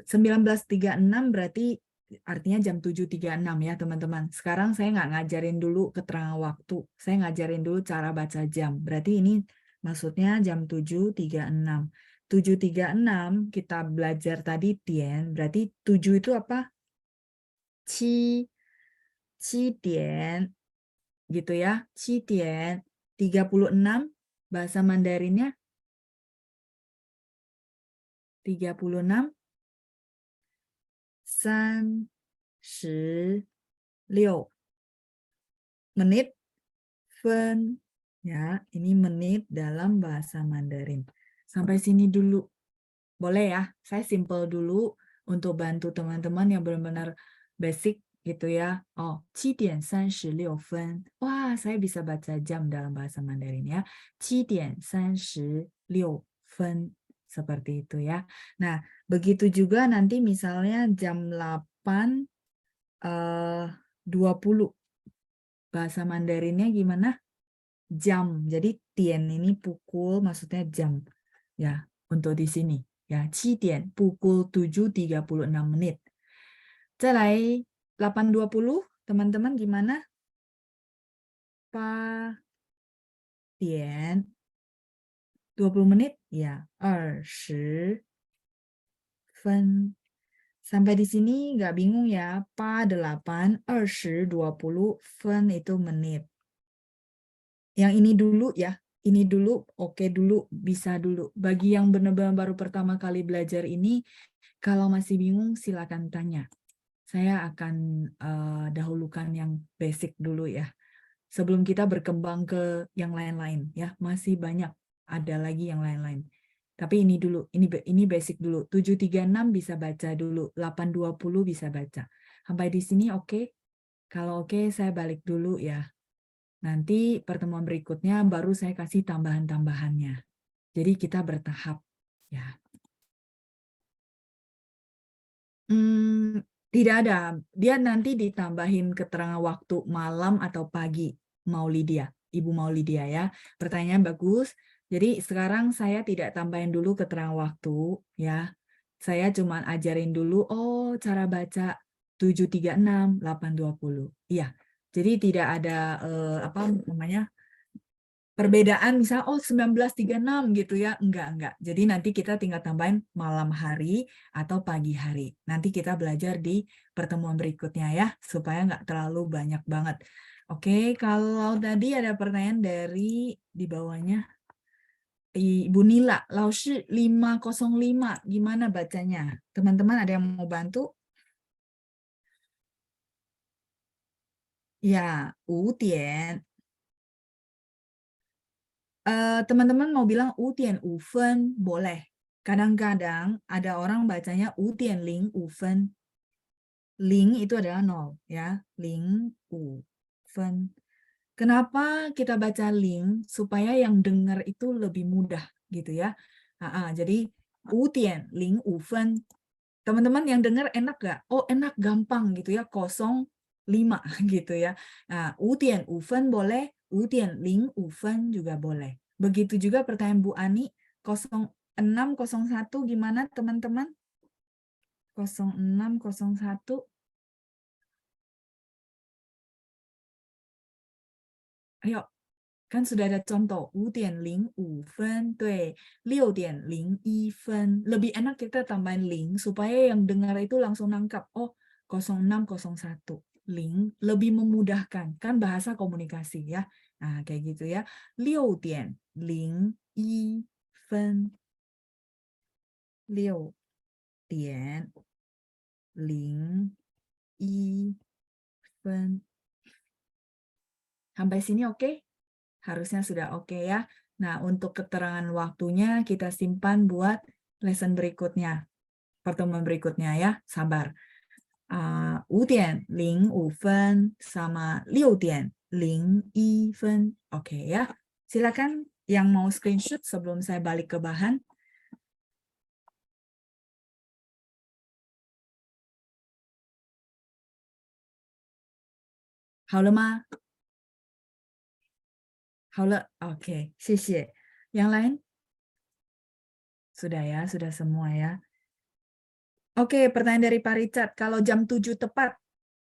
19.36 berarti artinya jam 7.36 ya, teman-teman. Sekarang saya nggak ngajarin dulu keterangan waktu. Saya ngajarin dulu cara baca jam. Berarti ini maksudnya jam 7.36. 7.36 kita belajar tadi tien, berarti 7 itu apa? 7 点 gitu ya, 7点 36 bahasa Mandarinnya 36 36 menit, fen ya, ini menit dalam bahasa Mandarin. Sampai sini dulu. Boleh ya, saya simple dulu untuk bantu teman-teman yang benar-benar basic gitu ya. Oh, 7:36 分. Wah, saya bisa baca jam dalam bahasa Mandarin ya. 7:36 分. Seperti itu ya. Nah, begitu juga nanti misalnya jam 8.20. Bahasa Mandarinnya gimana? Jam. Jadi tien ini pukul, maksudnya jam. Ya, untuk di sini. Ya, 7点 pukul 7.36 menit. 再来 8.20, teman-teman gimana? 8点 20 menit? Ya, 20 分. Sampai di sini nggak bingung ya? 8, 20, 20 分itu menit. Yang ini dulu ya. Ini dulu, oke dulu, bisa dulu. Bagi yang benar-benar baru pertama kali belajar ini, kalau masih bingung silakan tanya. Saya akan dahulukan yang basic dulu ya. Sebelum kita berkembang ke yang lain-lain ya, masih banyak ada lagi yang lain-lain. Tapi ini dulu, ini basic dulu. 7.36 bisa baca dulu, 8.20 bisa baca. Sampai di sini oke? Kalau oke, saya balik dulu ya. Nanti pertemuan berikutnya baru saya kasih tambahan-tambahannya. Jadi kita bertahap ya. Tidak ada. Dia nanti ditambahin keterangan waktu malam atau pagi. Maulidia, Ibu Maulidia ya. Pertanyaan bagus. Jadi sekarang saya tidak tambahin dulu keterangan waktu ya. Saya cuma ajarin dulu oh cara baca 7.36, 8.20. Iya. Jadi tidak ada apa namanya? Perbedaan misalnya oh 19.36 gitu ya. Enggak. Jadi nanti kita tinggal tambahin malam hari atau pagi hari. Nanti kita belajar di pertemuan berikutnya ya, supaya nggak terlalu banyak banget. Oke, kalau tadi ada pertanyaan dari di bawahnya. Ibu Nila, Laoshi 505, gimana bacanya? Teman-teman ada yang mau bantu? Ya, 5点. Teman-teman mau bilang 5.5 分 boleh. Kadang-kadang ada orang bacanya 5.05 分. Ling itu adalah 0 ya. 05 分. Kenapa kita baca ling? Supaya yang dengar itu lebih mudah gitu ya. Jadi 5.05 分. Teman-teman yang dengar enak gak? Oh enak, gampang gitu ya. 05 gitu ya. Nah 5.5 分 boleh. 5.05 分 juga boleh. Begitu juga pertanyaan Bu Ani, 0601 gimana teman-teman? 0601. Ayo, kan sudah ada contoh 5:05 对 6:01 lebih enak kita tambahin ling supaya yang dengar itu langsung nangkap oh 0601 ling lebih memudahkan kan bahasa komunikasi ya. Nah kayak gitu ya 6:01 6:01 sampai sini oke? Harusnya sudah oke ya. Nah, untuk keterangan waktunya kita simpan buat lesson berikutnya. Pertemuan berikutnya ya. Sabar. 5:05 sama 6:01. Oke ya. Silakan yang mau screenshot sebelum saya balik ke bahan. Halo, 好了，OK，谢谢。yang lain? Sudah ya, sudah semua ya. Oke, pertanyaan dari Pak Richard. Kalau jam 7 tepat,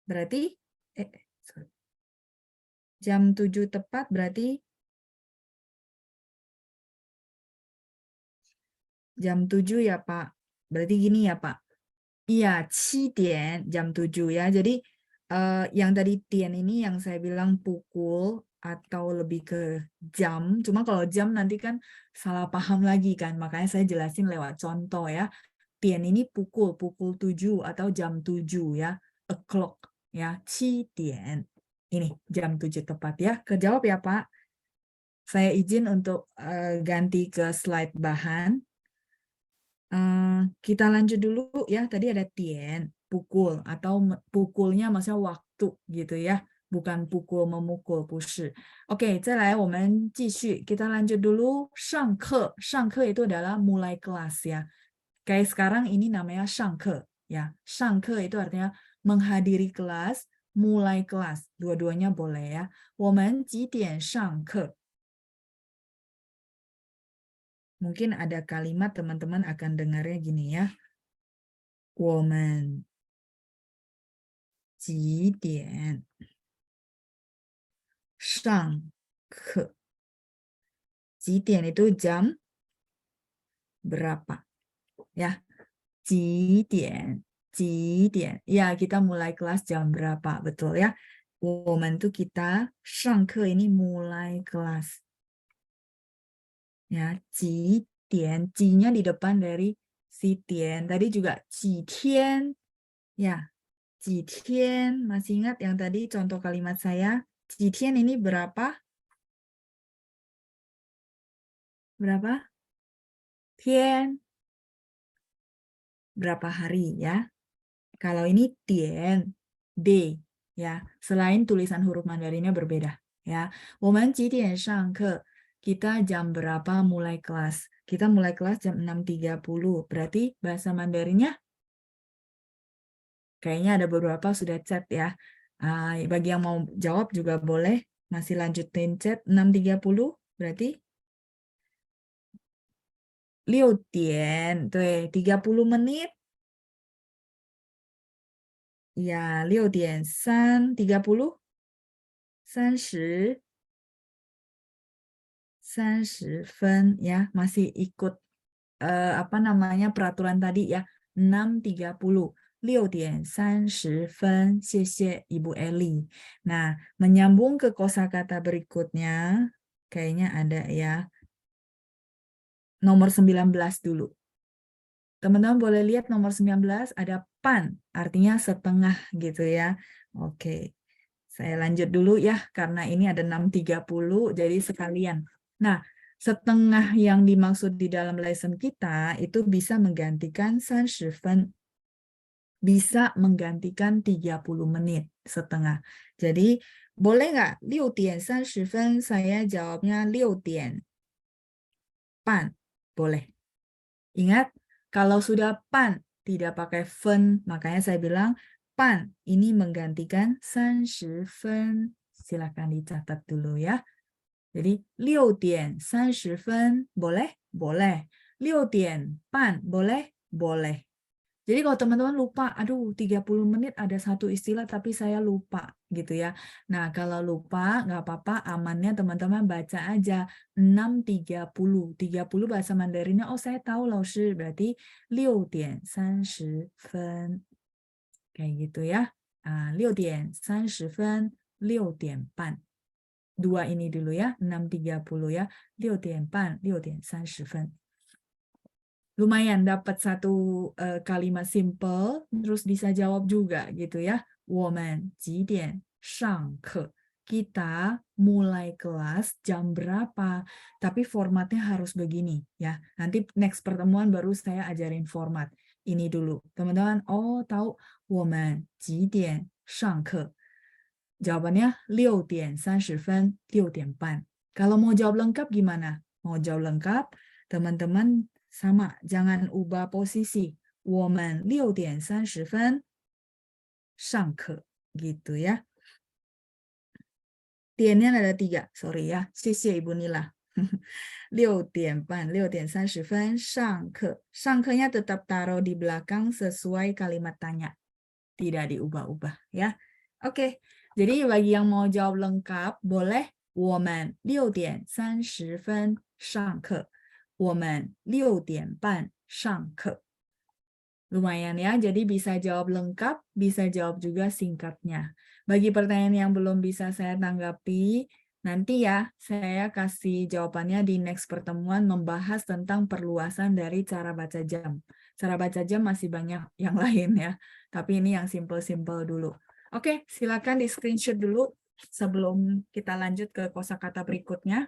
berarti jam 7 tepat berarti jam 7 ya, Pak. Berarti gini ya, Pak. Iya, 7 jam 7 ya. Jadi yang tadi tian ini yang saya bilang pukul atau lebih ke jam. Cuma kalau jam nanti kan salah paham lagi kan. Makanya saya jelasin lewat contoh ya. Tian ini pukul 7 atau jam 7 ya. O'clock ya. 7 ini jam 7 tepat ya. Kejawab ya Pak. Saya izin untuk ganti ke slide bahan. Kita lanjut dulu ya. Tadi ada tian, pukul atau pukulnya maksudnya waktu gitu ya. Bukan pukul memukul, 不是. Oke, 再来我们继续. Kita lanjut dulu 上课. 上课 itu adalah mulai kelas ya. Kayak sekarang ini namanya 上课 ya. 上课 itu artinya menghadiri kelas, mulai kelas. Dua-duanya boleh ya. 我们几点上课? Mungkin ada kalimat teman-teman akan dengarnya gini ya. 我们几点上课? 几点 itu jam berapa? Ya. 几点? Ya, kita mulai kelas jam berapa? Betul ya. 我们 itu kita, 上课 ini mulai kelas. Ya, 几点? 几-nya di depan dari si tian. Tadi juga 几天. Ya. 几天? Masih ingat yang tadi contoh kalimat saya? 几天 ini berapa? Berapa? Tian. Berapa hari ya? Kalau ini tian, day ya. Selain tulisan huruf Mandarinnya berbeda ya. 我们几点上课? Kita jam berapa mulai kelas? Kita mulai kelas jam 6.30. Berarti bahasa Mandarinnya kayaknya ada beberapa sudah chat ya. Bagi yang mau jawab juga boleh. Masih lanjutin chat 6.30 berarti 6点, 对, 30 menit. Ya, 6点3, 30, 30 分ya, masih ikut apa namanya peraturan tadi ya. 6.30. 6点30分, 谢谢 Ibu Eli. Nah, menyambung ke kosakata berikutnya, kayaknya ada ya. Nomor 19 dulu. Teman-teman boleh lihat nomor 19 ada pan, artinya setengah gitu ya. Oke. Saya lanjut dulu ya, karena ini ada 6.30, jadi sekalian. Nah, setengah yang dimaksud di dalam lesson kita itu bisa menggantikan 30分. Bisa menggantikan 30 menit setengah. Jadi, boleh nggak 6点30分 saya jawabnya 6点半? Boleh. Ingat, kalau sudah pan, tidak pakai fen, makanya saya bilang pan ini menggantikan 30分. Silakan dicatat dulu ya. Jadi 6点30分 boleh? Boleh. 6点半 boleh? Boleh. Jadi kalau teman-teman lupa, aduh 30 menit ada satu istilah tapi saya lupa gitu ya. Nah, kalau lupa nggak apa-apa, amannya teman-teman baca aja 6.30. 30 bahasa Mandarinnya, oh saya tahu 老师, berarti 6:30 分. Kayak gitu ya. 6:30 分, 6:30. Dua ini dulu ya, 6.30 ya. 6:30, 6:30 分. Lumayan dapat satu kalimat simple, terus bisa jawab juga gitu ya. 我们几点上课? Kita mulai kelas jam berapa? Tapi formatnya harus begini ya. Nanti next pertemuan baru saya ajarin format. Ini dulu. Teman-teman, oh tahu 我们几点上课? Jawabannya 6:30 分, 6:30. Kalau mau jawab lengkap gimana? Mau jawab lengkap, teman-teman sama, jangan ubah posisi. 我们6:30分上课 gitu ya. Tiennya ada 3, sorry ya. 谢谢 Ibu Nila. 6:30, 6:30分上课. 上课nya tetap taruh di belakang sesuai kalimat tanya. Tidak diubah-ubah ya. Oke, jadi bagi yang mau jawab lengkap, boleh 我们6:30分上课. 我们6:30上课. Lumayan ya, jadi bisa jawab lengkap, bisa jawab juga singkatnya. Bagi pertanyaan yang belum bisa saya tanggapi, nanti ya saya kasih jawabannya di next pertemuan membahas tentang perluasan dari cara baca jam. Cara baca jam masih banyak yang lain ya, tapi ini yang simple-simple dulu. Oke, silakan di screenshot dulu sebelum kita lanjut ke kosakata berikutnya.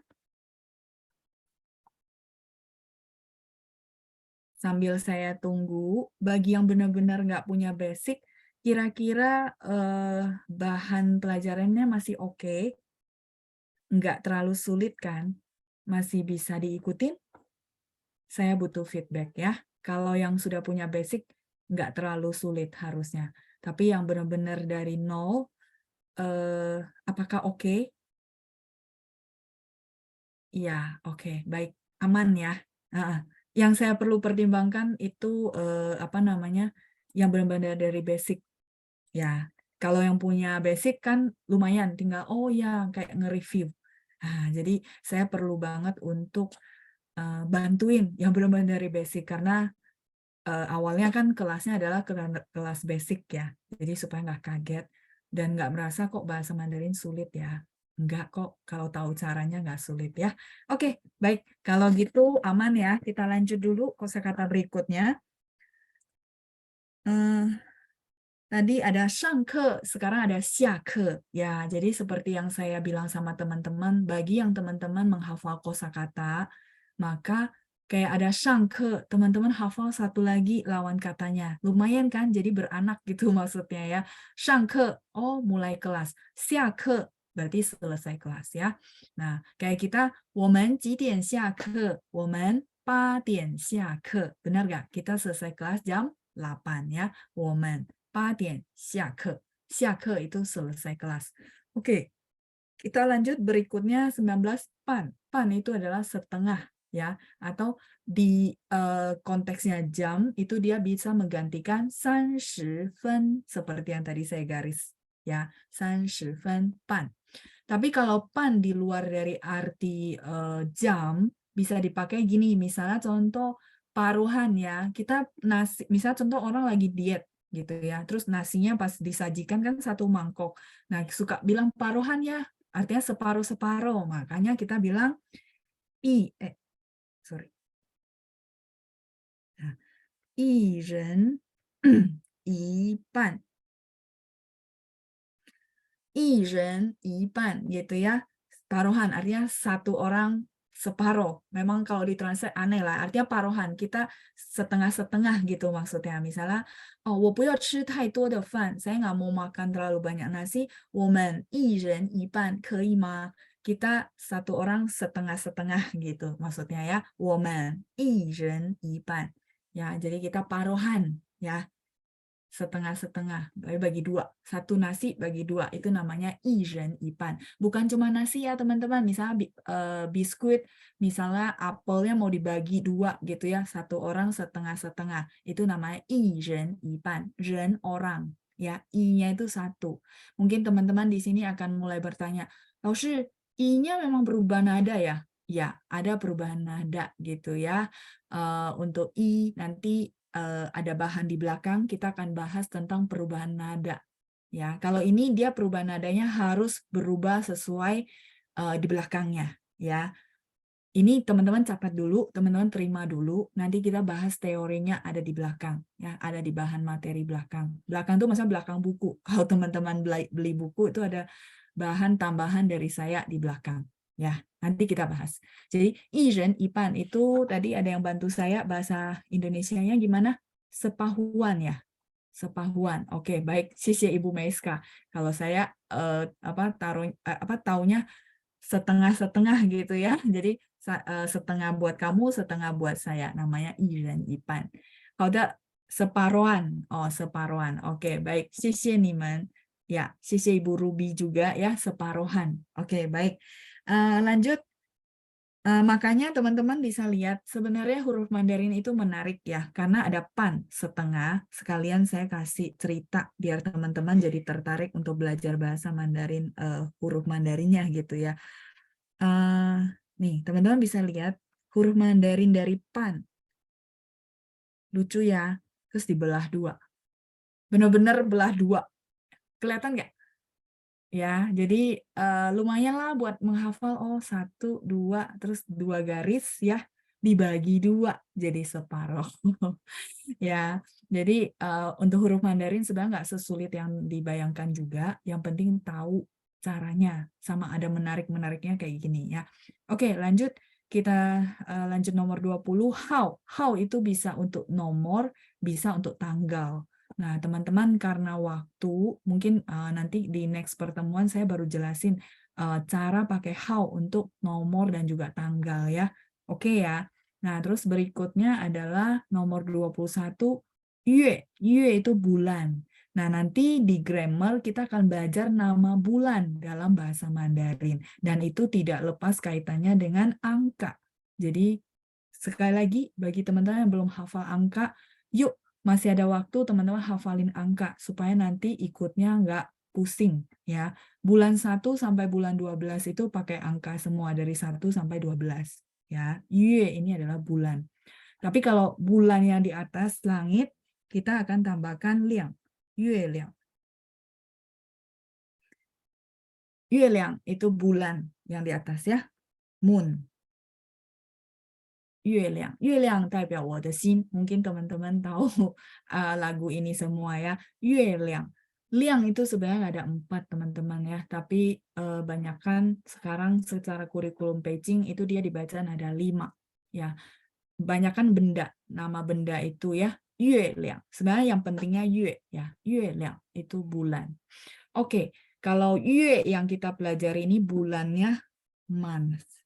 Sambil saya tunggu, bagi yang benar-benar nggak punya basic, kira-kira bahan pelajarannya masih oke? Nggak terlalu sulit kan? Masih bisa diikutin? Saya butuh feedback ya. Kalau yang sudah punya basic, nggak terlalu sulit harusnya. Tapi yang benar-benar dari nol, apakah oke? Iya, oke, baik. Aman ya. Yang saya perlu pertimbangkan itu yang benar-benar dari basic ya. Kalau yang punya basic kan lumayan, tinggal oh ya kayak nge-review. Jadi saya perlu banget untuk bantuin yang benar-benar dari basic karena awalnya kan kelasnya adalah kelas basic ya. Jadi supaya nggak kaget dan nggak merasa kok bahasa Mandarin sulit ya. Enggak kok, kalau tahu caranya nggak sulit ya. Oke, baik. Kalau gitu aman ya. Kita lanjut dulu kosakata berikutnya. Tadi ada 上课, sekarang ada 下课. Ya, jadi seperti yang saya bilang sama teman-teman, bagi yang teman-teman menghafal kosakata, maka kayak ada 上课, teman-teman hafal satu lagi lawan katanya. Lumayan kan? Jadi beranak gitu maksudnya ya. 上课, oh mulai kelas. 下课, berarti selesai kelas ya. Nah, kayak kita 我们几点下课? 我们8点下课. Benar nggak? Kita selesai kelas jam 8 ya. 我们8点下课. 下课 itu selesai kelas. Oke. Kita lanjut berikutnya 19 pan. Pan itu adalah setengah ya, atau di konteksnya jam itu dia bisa menggantikan 30分 seperti yang tadi saya garis ya, 30分 pan. Tapi kalau pan di luar dari arti jam bisa dipakai gini, misalnya contoh paruhan ya. Kita misalnya contoh orang lagi diet gitu ya. Terus nasinya pas disajikan kan satu mangkok. Nah, suka bilang paruhan ya, artinya separuh-separuh. Makanya kita bilang nah, 一人一半. 一人一半 gitu ya. Paruhan artinya satu orang separuh. Memang kalau ditranslate aneh lah. Artinya paruhan. Kita setengah-setengah gitu maksudnya. Misalnya, oh, 我不要吃太多的饭. Saya nggak mau makan terlalu banyak nasi. 我们一人一半可以吗? Kita satu orang setengah-setengah gitu maksudnya ya. 我们一人一半. Ya, jadi kita paruhan ya. setengah-setengah, bagi dua. Satu nasi bagi dua, itu namanya 一人一半. Bukan cuma nasi ya teman-teman, misalnya biskuit, misalnya apelnya mau dibagi dua gitu ya, satu orang setengah-setengah, itu namanya 一人一半, 人 orang, ya, i-nya itu satu. Mungkin teman-teman di sini akan mulai bertanya, Laoshi, i-nya memang berubah nada ya? Ya, ada perubahan nada gitu ya. Untuk i nanti ada bahan di belakang, kita akan bahas tentang perubahan nada. Ya, kalau ini dia perubahan nadanya harus berubah sesuai di belakangnya. Ya, ini teman-teman catat dulu, teman-teman terima dulu. Nanti kita bahas teorinya ada di belakang. Ya, ada di bahan materi belakang. Belakang itu maksudnya belakang buku. Kalau teman-teman beli buku itu ada bahan tambahan dari saya di belakang. Ya, nanti kita bahas. Jadi, 一人一半 itu tadi ada yang bantu saya bahasa Indonesianya gimana? Sepahuan ya. Sepahuan. Oke, baik. 谢谢 Ibu Meiska. Kalau saya taunya setengah-setengah gitu ya. Jadi setengah buat kamu, setengah buat saya. Namanya 一人一半. Kalau ada separuhan. Oh, separuhan. Oke, baik. 谢谢你们. Ya, 谢谢 Ibu Ruby juga ya, separuhan. Oke, baik. Lanjut. Makanya teman-teman bisa lihat sebenarnya huruf Mandarin itu menarik ya, karena ada pan setengah. Sekalian saya kasih cerita biar teman-teman jadi tertarik untuk belajar bahasa Mandarin, huruf Mandarinnya gitu ya. Nih teman-teman bisa lihat huruf Mandarin dari pan. Lucu ya, terus dibelah dua. Benar-benar belah dua. Kelihatan nggak? Ya, jadi lumayan lah buat menghafal, oh 1, 2, terus 2 garis ya, dibagi 2 jadi separuh. Ya, jadi untuk huruf Mandarin sebenarnya nggak sesulit yang dibayangkan juga, yang penting tahu caranya, sama ada menarik-menariknya kayak gini ya. Oke, lanjut, kita lanjut nomor 20, how. How itu bisa untuk nomor, bisa untuk tanggal. Nah, teman-teman karena waktu, mungkin nanti di next pertemuan saya baru jelasin cara pakai how untuk nomor dan juga tanggal ya. Oke ya. Nah, terus berikutnya adalah nomor 21, yue. Yue itu bulan. Nah, nanti di grammar kita akan belajar nama bulan dalam bahasa Mandarin. Dan itu tidak lepas kaitannya dengan angka. Jadi, sekali lagi, bagi teman-teman yang belum hafal angka, yuk, masih ada waktu teman-teman hafalin angka supaya nanti ikutnya nggak pusing ya. Bulan 1 sampai bulan 12 itu pakai angka semua dari 1 sampai 12 ya. Yue ini adalah bulan. Tapi kalau bulan yang di atas langit kita akan tambahkan liang. Yue liang. Yue liang itu bulan yang di atas ya. Moon. 月亮，月亮代表我的心. Mungkin teman-teman tahu lagu ini semua ya. 月亮, liang itu sebenarnya ada 4 teman-teman ya. Tapi banyakkan sekarang secara kurikulum Beijing itu dia dibaca ada 5 ya. Banyakkan benda, nama benda itu ya. 月亮, sebenarnya yang pentingnya yue ya. 月亮 itu bulan. Oke, kalau yue yang kita pelajari ini bulannya month.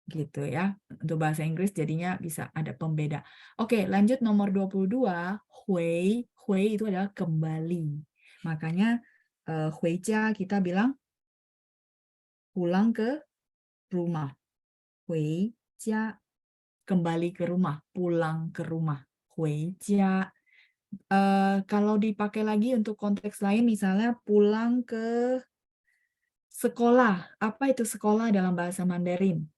Gitu ya. Untuk bahasa Inggris jadinya bisa ada pembeda. Oke, lanjut nomor 22, hui. Hui itu adalah kembali. Makanya hui jia kita bilang pulang ke rumah. Hui jia, kembali ke rumah, pulang ke rumah. Hui jia. Kalau dipakai lagi untuk konteks lain, misalnya pulang ke sekolah. Apa itu sekolah dalam bahasa Mandarin?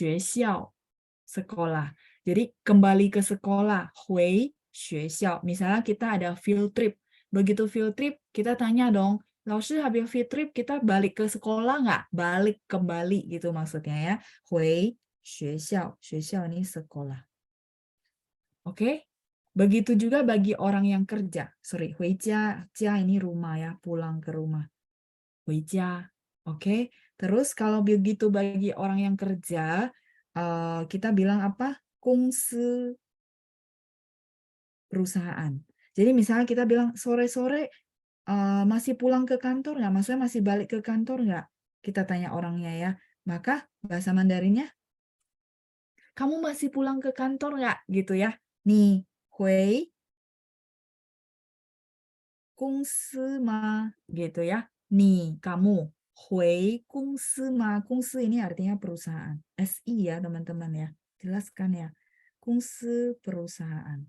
学校 sekolah. Jadi kembali ke sekolah, 回学校. Misalnya kita ada field trip. Begitu field trip, kita tanya dong, 老师 habis field trip kita balik ke sekolah nggak? Balik kembali gitu maksudnya ya. 回学校, 学校 ini sekolah. Oke? Begitu juga bagi orang yang kerja. Sorry, 回家, jia ini rumah ya, pulang ke rumah. 回家. Oke, terus kalau begitu bagi orang yang kerja, kita bilang apa? 公司 perusahaan. Jadi misalnya kita bilang sore-sore masih pulang ke kantor nggak? Maksudnya masih balik ke kantor nggak? Kita tanya orangnya ya. Maka bahasa Mandarinnya kamu masih pulang ke kantor nggak? Gitu ya. Nih, hui kungsi ma gitu ya. Nih, kamu hui kungsi ma. Kungsi ini artinya perusahaan. SI ya, teman-teman ya. Jelaskan ya. Kungsi perusahaan.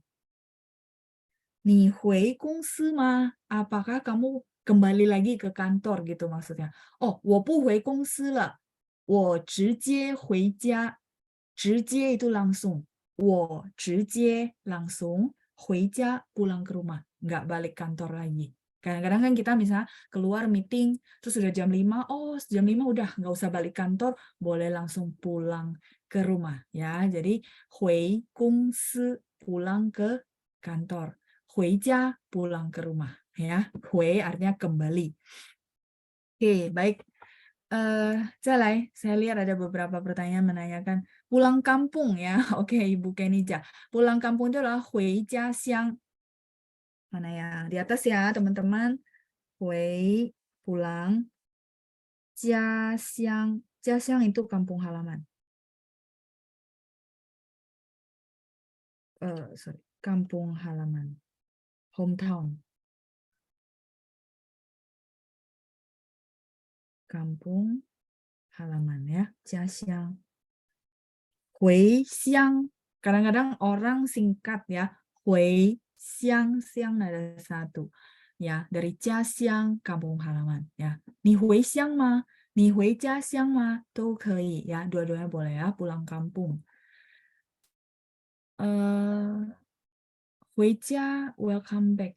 Nih, hui kungsi ma. Apakah kamu kembali lagi ke kantor gitu maksudnya? Oh, 我不回公司了，我直接回家。直接 itu langsung. 我直接 langsung 回家 pulang ke rumah, nggak balik kantor lagi. Kadang-kadang kan kita misalnya keluar meeting, terus sudah jam 5, oh jam 5 udah nggak usah balik kantor, boleh langsung pulang ke rumah ya. Jadi 回公司 pulang ke kantor, 回家 pulang ke rumah ya. 回 artinya kembali. Oke, baik. 再来, saya lihat ada beberapa pertanyaan menanyakan pulang kampung ya. Oke, Ibu Kenija. Pulang kampung itu adalah 回家乡. Mana ya? Di atas ya, teman-teman. 回 pulang. 家乡. 家乡 itu kampung halaman. Sorry, kampung halaman. Hometown. Kampung halaman ya, 家乡. 回乡. Kadang-kadang orang singkat ya, 回乡, siang ada satu. Ya, dari 家乡 kampung halaman ya. 你回乡吗？你回家乡吗？都可以 ya, dua-duanya boleh ya, pulang kampung. 回家 welcome back.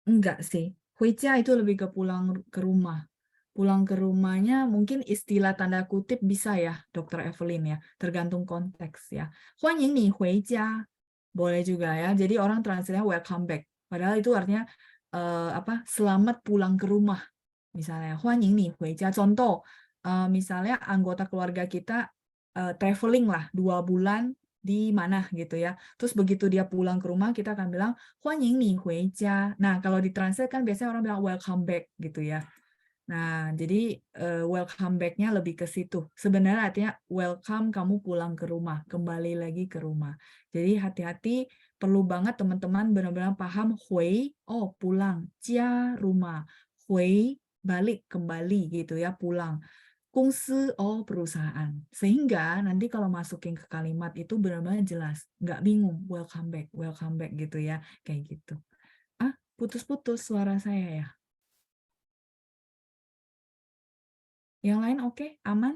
Enggak sih. 回家 itu lebih ke pulang ke rumah. Pulang ke rumahnya mungkin istilah tanda kutip bisa ya, Dr. Evelyn ya. Tergantung konteks ya. 欢迎你回家 boleh juga ya. Jadi orang translate-nya welcome back. Padahal itu artinya selamat pulang ke rumah. Misalnya 欢迎你回家. Contoh, misalnya anggota keluarga kita traveling lah 2 bulan di mana gitu ya. Terus begitu dia pulang ke rumah kita akan bilang 欢迎你回家. Nah, kalau ditranslate kan biasanya orang bilang welcome back gitu ya. Nah, jadi welcome back-nya lebih ke situ. Sebenarnya artinya welcome kamu pulang ke rumah, kembali lagi ke rumah. Jadi hati-hati, perlu banget teman-teman benar-benar paham 回 oh pulang, 家 rumah, 回 balik, kembali gitu ya, pulang. 公司 oh perusahaan. Sehingga nanti kalau masukin ke kalimat itu benar-benar jelas, nggak bingung, welcome back gitu ya, kayak gitu. Putus-putus suara saya ya. Yang lain oke, aman?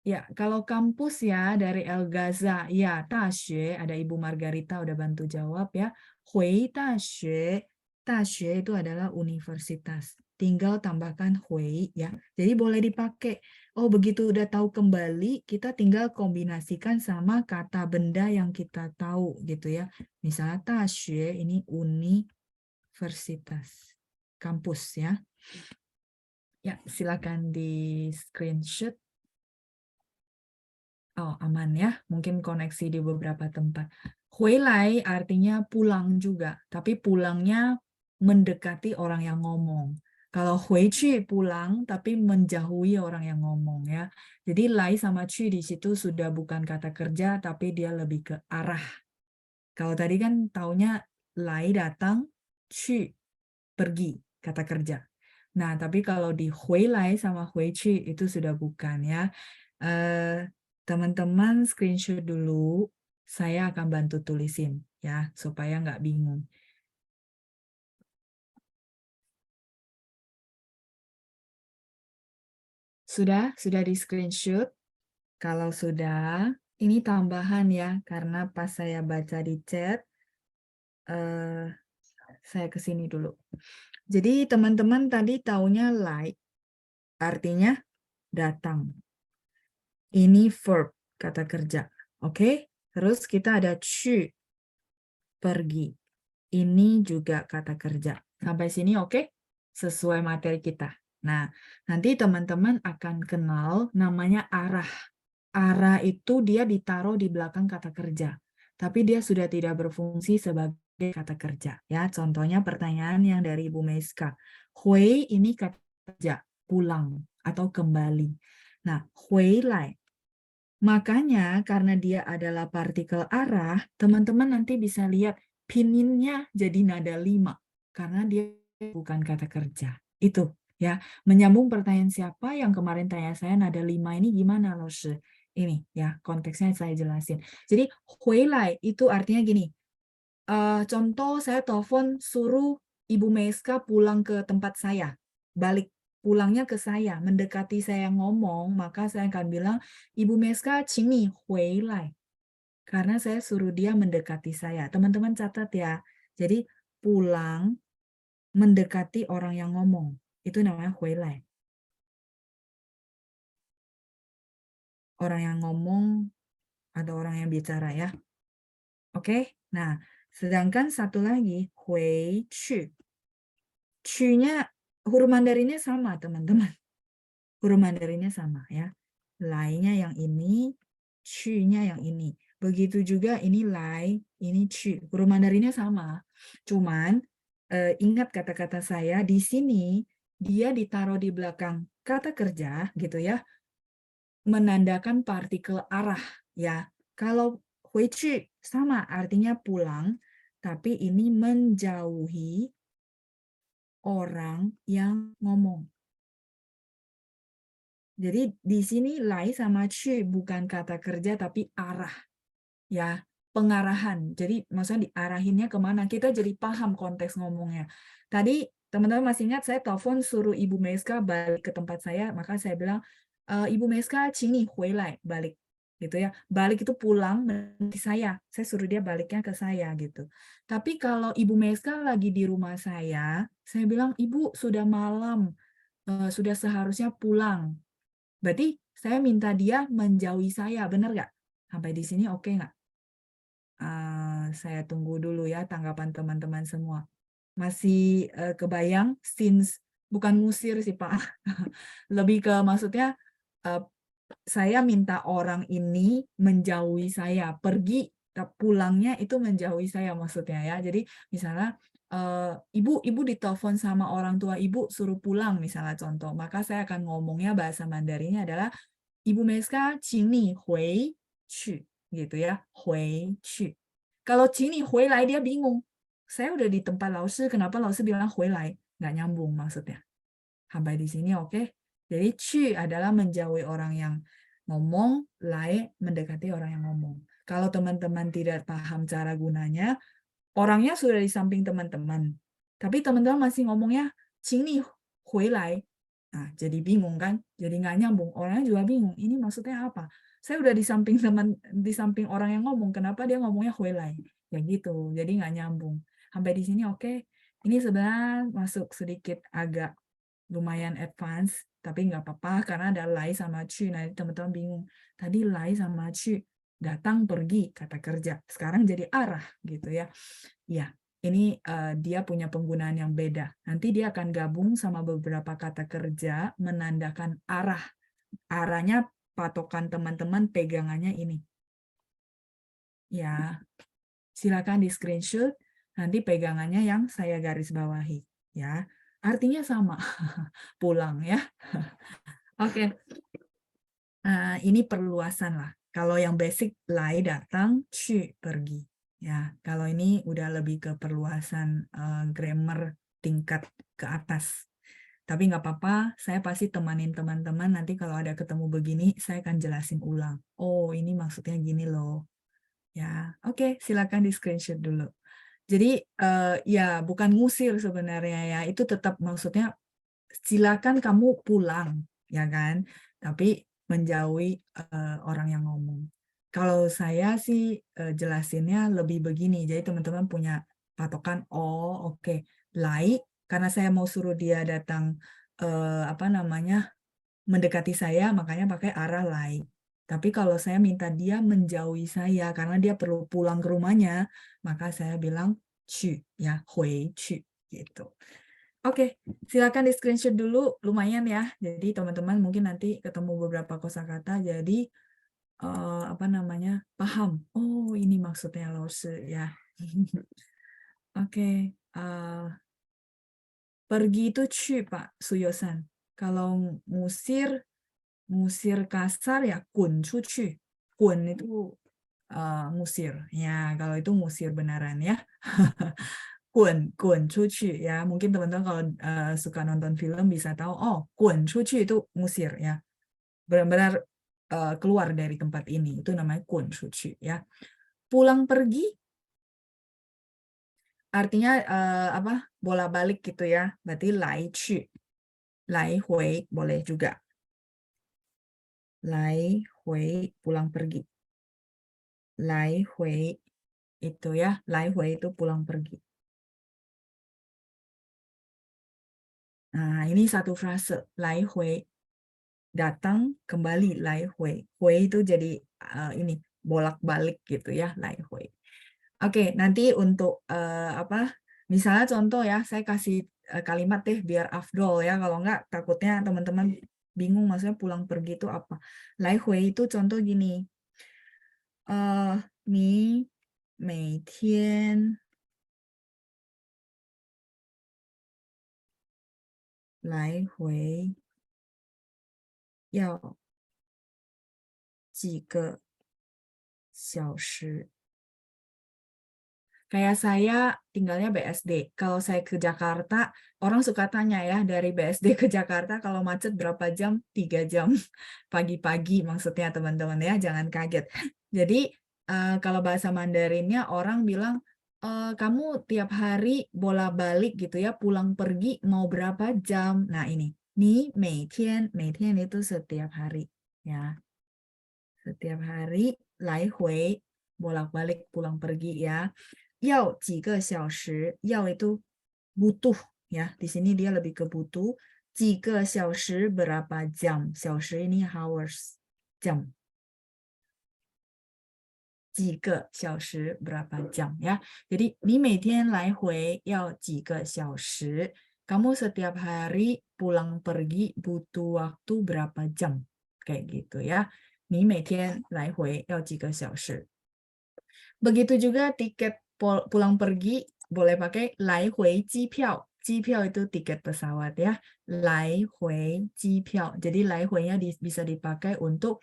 Ya, kalau kampus ya dari El Gaza, ya, 大学 ada Ibu Margarita udah bantu jawab ya. 回大学 大学 itu adalah universitas. Tinggal tambahkan 回 ya. Jadi boleh dipakai. Oh, begitu udah tahu kembali, kita tinggal kombinasikan sama kata benda yang kita tahu gitu ya. Misalnya 大学 ini universitas. Kampus ya. Ya, silakan di screenshot. Oh, aman ya. Mungkin koneksi di beberapa tempat. 回来 artinya pulang juga, tapi pulangnya mendekati orang yang ngomong. Kalau 回去 pulang, tapi menjauhi orang yang ngomong ya. Jadi 来 sama 去 di situ sudah bukan kata kerja, tapi dia lebih ke arah. Kalau tadi kan taunya 来 datang, 去 pergi, kata kerja. Nah, tapi kalau di 回来 sama 回去 itu sudah bukan ya. Teman-teman screenshot dulu, saya akan bantu tulisin ya, supaya nggak bingung. Sudah di screenshot? Kalau sudah, ini tambahan ya, karena pas saya baca di chat, saya kesini dulu. Jadi teman-teman tadi taunya like, artinya datang. Ini verb, kata kerja. Oke? Terus kita ada 去, pergi. Ini juga kata kerja. Sampai sini oke? Sesuai materi kita. Nah, nanti teman-teman akan kenal namanya arah. Arah itu dia ditaruh di belakang kata kerja. Tapi dia sudah tidak berfungsi sebagai kata kerja. Ya, contohnya pertanyaan yang dari Ibu Meiska. 回 ini kata kerja, pulang atau kembali. Nah, 回来. Makanya karena dia adalah partikel arah, teman-teman nanti bisa lihat pininnya jadi nada 5 karena dia bukan kata kerja. Itu ya. Menyambung pertanyaan siapa yang kemarin tanya saya nada 5 ini gimana, Laoshi? Ini ya, konteksnya saya jelasin. Jadi 回来itu artinya gini. Contoh saya telepon suruh Ibu Meska pulang ke tempat saya. Balik pulangnya ke saya, mendekati saya ngomong, maka saya akan bilang, Ibu Meska, 请你回来. Karena saya suruh dia mendekati saya. Teman-teman catat ya. Jadi pulang mendekati orang yang ngomong. Itu namanya 回来. Orang yang ngomong atau orang yang bicara ya. Oke? Nah, sedangkan satu lagi, 回去. 去-nya huruf Mandarinnya sama, teman-teman. Huruf Mandarinnya sama ya. Lai-nya yang ini, 去-nya yang ini. Begitu juga ini lai, ini 去. Huruf Mandarinnya sama. Cuman ingat kata-kata saya di sini dia ditaruh di belakang kata kerja gitu ya. Menandakan partikel arah ya. Kalau 回去sama artinya pulang, tapi ini menjauhi orang yang ngomong. Jadi di sini lai sama 去 bukan kata kerja tapi arah. Ya, pengarahan. Jadi maksudnya diarahinnya kemana? Kita jadi paham konteks ngomongnya. Tadi teman-teman masih ingat saya telepon suruh Ibu Meska balik ke tempat saya, maka saya bilang, Ibu Meska, 请你回来, balik. Gitu ya. Balik itu pulang menanti saya. Saya suruh dia baliknya ke saya gitu. Tapi kalau Ibu Meska lagi di rumah saya bilang, Ibu sudah malam, sudah seharusnya pulang. Berarti saya minta dia menjauhi saya, benar nggak? Sampai di sini oke nggak? Saya tunggu dulu ya tanggapan teman-teman semua. Masih kebayang since bukan ngusir sih Pak. Lebih ke maksudnya saya minta orang ini menjauhi saya, pergi pulangnya itu menjauhi saya maksudnya ya. Jadi misalnya ibu ditelepon sama orang tua ibu suruh pulang misalnya contoh, maka saya akan ngomongnya bahasa Mandarinnya adalah Ibu Meska, 请你回去 gitu ya, 回去. Kalau 请你回来dia bingung. Saya udah di tempat Laoshi, kenapa Laoshi bilang 回来? Nggak nyambung maksudnya. Sampai di sini oke? Jadi 去 adalah menjauhi orang yang ngomong, 来 mendekati orang yang ngomong. Kalau teman-teman tidak paham cara gunanya, orangnya sudah di samping teman-teman. Tapi teman-teman masih ngomongnya 请你回来. Nah, jadi bingung kan? Jadi nggak nyambung. Orangnya juga bingung. Ini maksudnya apa? Saya udah di samping orang yang ngomong. Kenapa dia ngomongnya 回来? Ya gitu. Jadi nggak nyambung. Sampai di sini oke? Ini sebenarnya masuk sedikit agak lumayan advance, tapi nggak apa-apa karena ada lai sama 去. Nah, teman-teman bingung. Tadi lai sama 去 datang pergi kata kerja. Sekarang jadi arah gitu ya. Ya, ini dia punya penggunaan yang beda. Nanti dia akan gabung sama beberapa kata kerja menandakan arah. Arahnya patokan teman-teman pegangannya ini. Ya, silakan di screenshot. Nanti pegangannya yang saya garis bawahi. Ya, artinya sama. Pulang ya. Oke. Ini perluasan lah. Kalau yang basic lai datang, 去 pergi. Ya, kalau ini udah lebih ke perluasan grammar tingkat ke atas. Tapi nggak apa-apa, saya pasti temanin teman-teman nanti kalau ada ketemu begini, saya akan jelasin ulang. Oh, ini maksudnya gini loh. Ya, oke, silakan di screenshot dulu. Jadi ya bukan ngusir sebenarnya ya, itu tetap maksudnya silakan kamu pulang, ya kan? Tapi menjauhi orang yang ngomong. Kalau saya sih jelasinnya lebih begini. Jadi teman-teman punya patokan. Oh, oke. Lai karena saya mau suruh dia datang mendekati saya, makanya pakai arah lai. Tapi kalau saya minta dia menjauhi saya karena dia perlu pulang ke rumahnya, maka saya bilang 去 ya, 回去 gitu. Oke, silakan di screenshot dulu, lumayan ya. Jadi teman-teman mungkin nanti ketemu beberapa kosakata, jadi paham. Oh, ini maksudnya Laoshi ya. Oke, pergi itu 去 Pak Suyosan. Kalau ngusir Musir kasar ya kun cuci. Kun itu musir. Ya, kalau itu musir beneran ya. Kun cuci ya. Mungkin teman-teman kalau suka nonton film bisa tahu, oh, kun cuci itu musir ya. Benar-benar keluar dari tempat ini. Itu namanya kun cuci ya. Pulang pergi artinya apa? Bola-balik gitu ya. Berarti lai cu. Lai hui boleh juga. Lai hui pulang pergi. Lai hui itu ya. Lai hui itu pulang pergi. Nah, ini satu frase. Lai hui. Datang, kembali. Lai hui. Hui itu jadi ini. Bolak-balik gitu ya. Lai hui. Oke, nanti untuk apa? Misalnya contoh ya, saya kasih kalimat deh biar afdol ya. Kalau enggak takutnya teman-teman bingung maksudnya pulang pergi itu apa. Lai hui itu contoh gini. Ni mei tian lai hui yao 几个小时. Kayak saya tinggalnya BSD. Kalau saya ke Jakarta, orang suka tanya ya, dari BSD ke Jakarta kalau macet berapa jam? 3 jam. Pagi-pagi maksudnya teman-teman ya, jangan kaget. Jadi kalau bahasa Mandarinnya orang bilang, kamu tiap hari bola-balik gitu ya, pulang pergi mau berapa jam? Nah ini, ni mei tian itu setiap hari ya. Setiap hari, lai hui, bolak-balik pulang pergi ya. Yao 几个小时, yao itu butuh ya. Di sini dia lebih ke butuh. 几个小时 berapa jam? 小时 ini hours, jam. 几个小时 berapa jam ya. Jadi, 你每天来回要几个小时. Kamu setiap hari pulang pergi butuh waktu berapa jam? Kayak gitu ya. 你每天来回要几个小时. Begitu juga tiket pulang pergi boleh pakai 来回机票. 机票 itu tiket pesawat ya. 来回机票. Jadi 来回-nya bisa dipakai untuk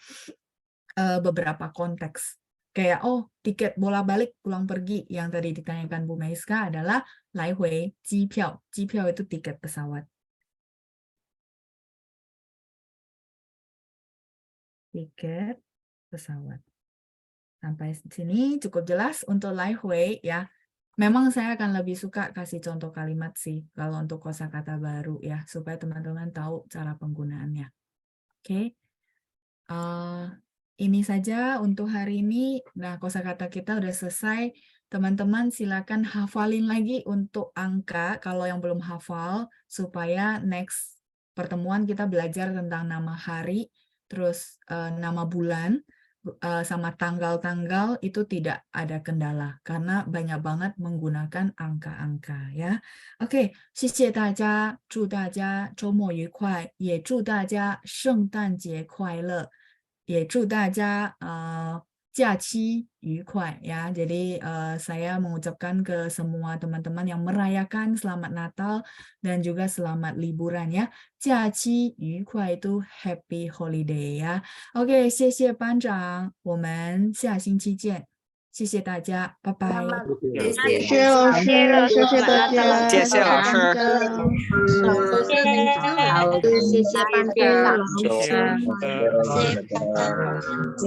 beberapa konteks. Kayak tiket bola-balik pulang pergi yang tadi ditanyakan Bu Meiska adalah 来回机票. 机票 itu tiket pesawat. Tiket pesawat. Sampai sini cukup jelas untuk lai hui ya. Memang saya akan lebih suka kasih contoh kalimat sih kalau untuk kosakata baru ya, supaya teman-teman tahu cara penggunaannya. Oke. Ini saja untuk hari ini. Nah, kosakata kita udah selesai. Teman-teman silakan hafalin lagi untuk angka kalau yang belum hafal, supaya next pertemuan kita belajar tentang nama hari, terus nama bulan, sama tanggal-tanggal itu tidak ada kendala karena banyak banget menggunakan angka-angka ya. Oke, 谢谢大家，祝大家周末愉快，也祝大家圣诞节快乐，也祝大家假期愉快ya. Jadi saya mengucapkan ke semua teman-teman yang merayakan selamat Natal dan juga selamat liburan ya. 假期愉快 itu happy holiday 呀。OK， 谢谢班长，我们下星期见，谢谢大家，拜拜。谢谢老师，谢谢大家，谢谢老师谢谢班长。谢谢老师。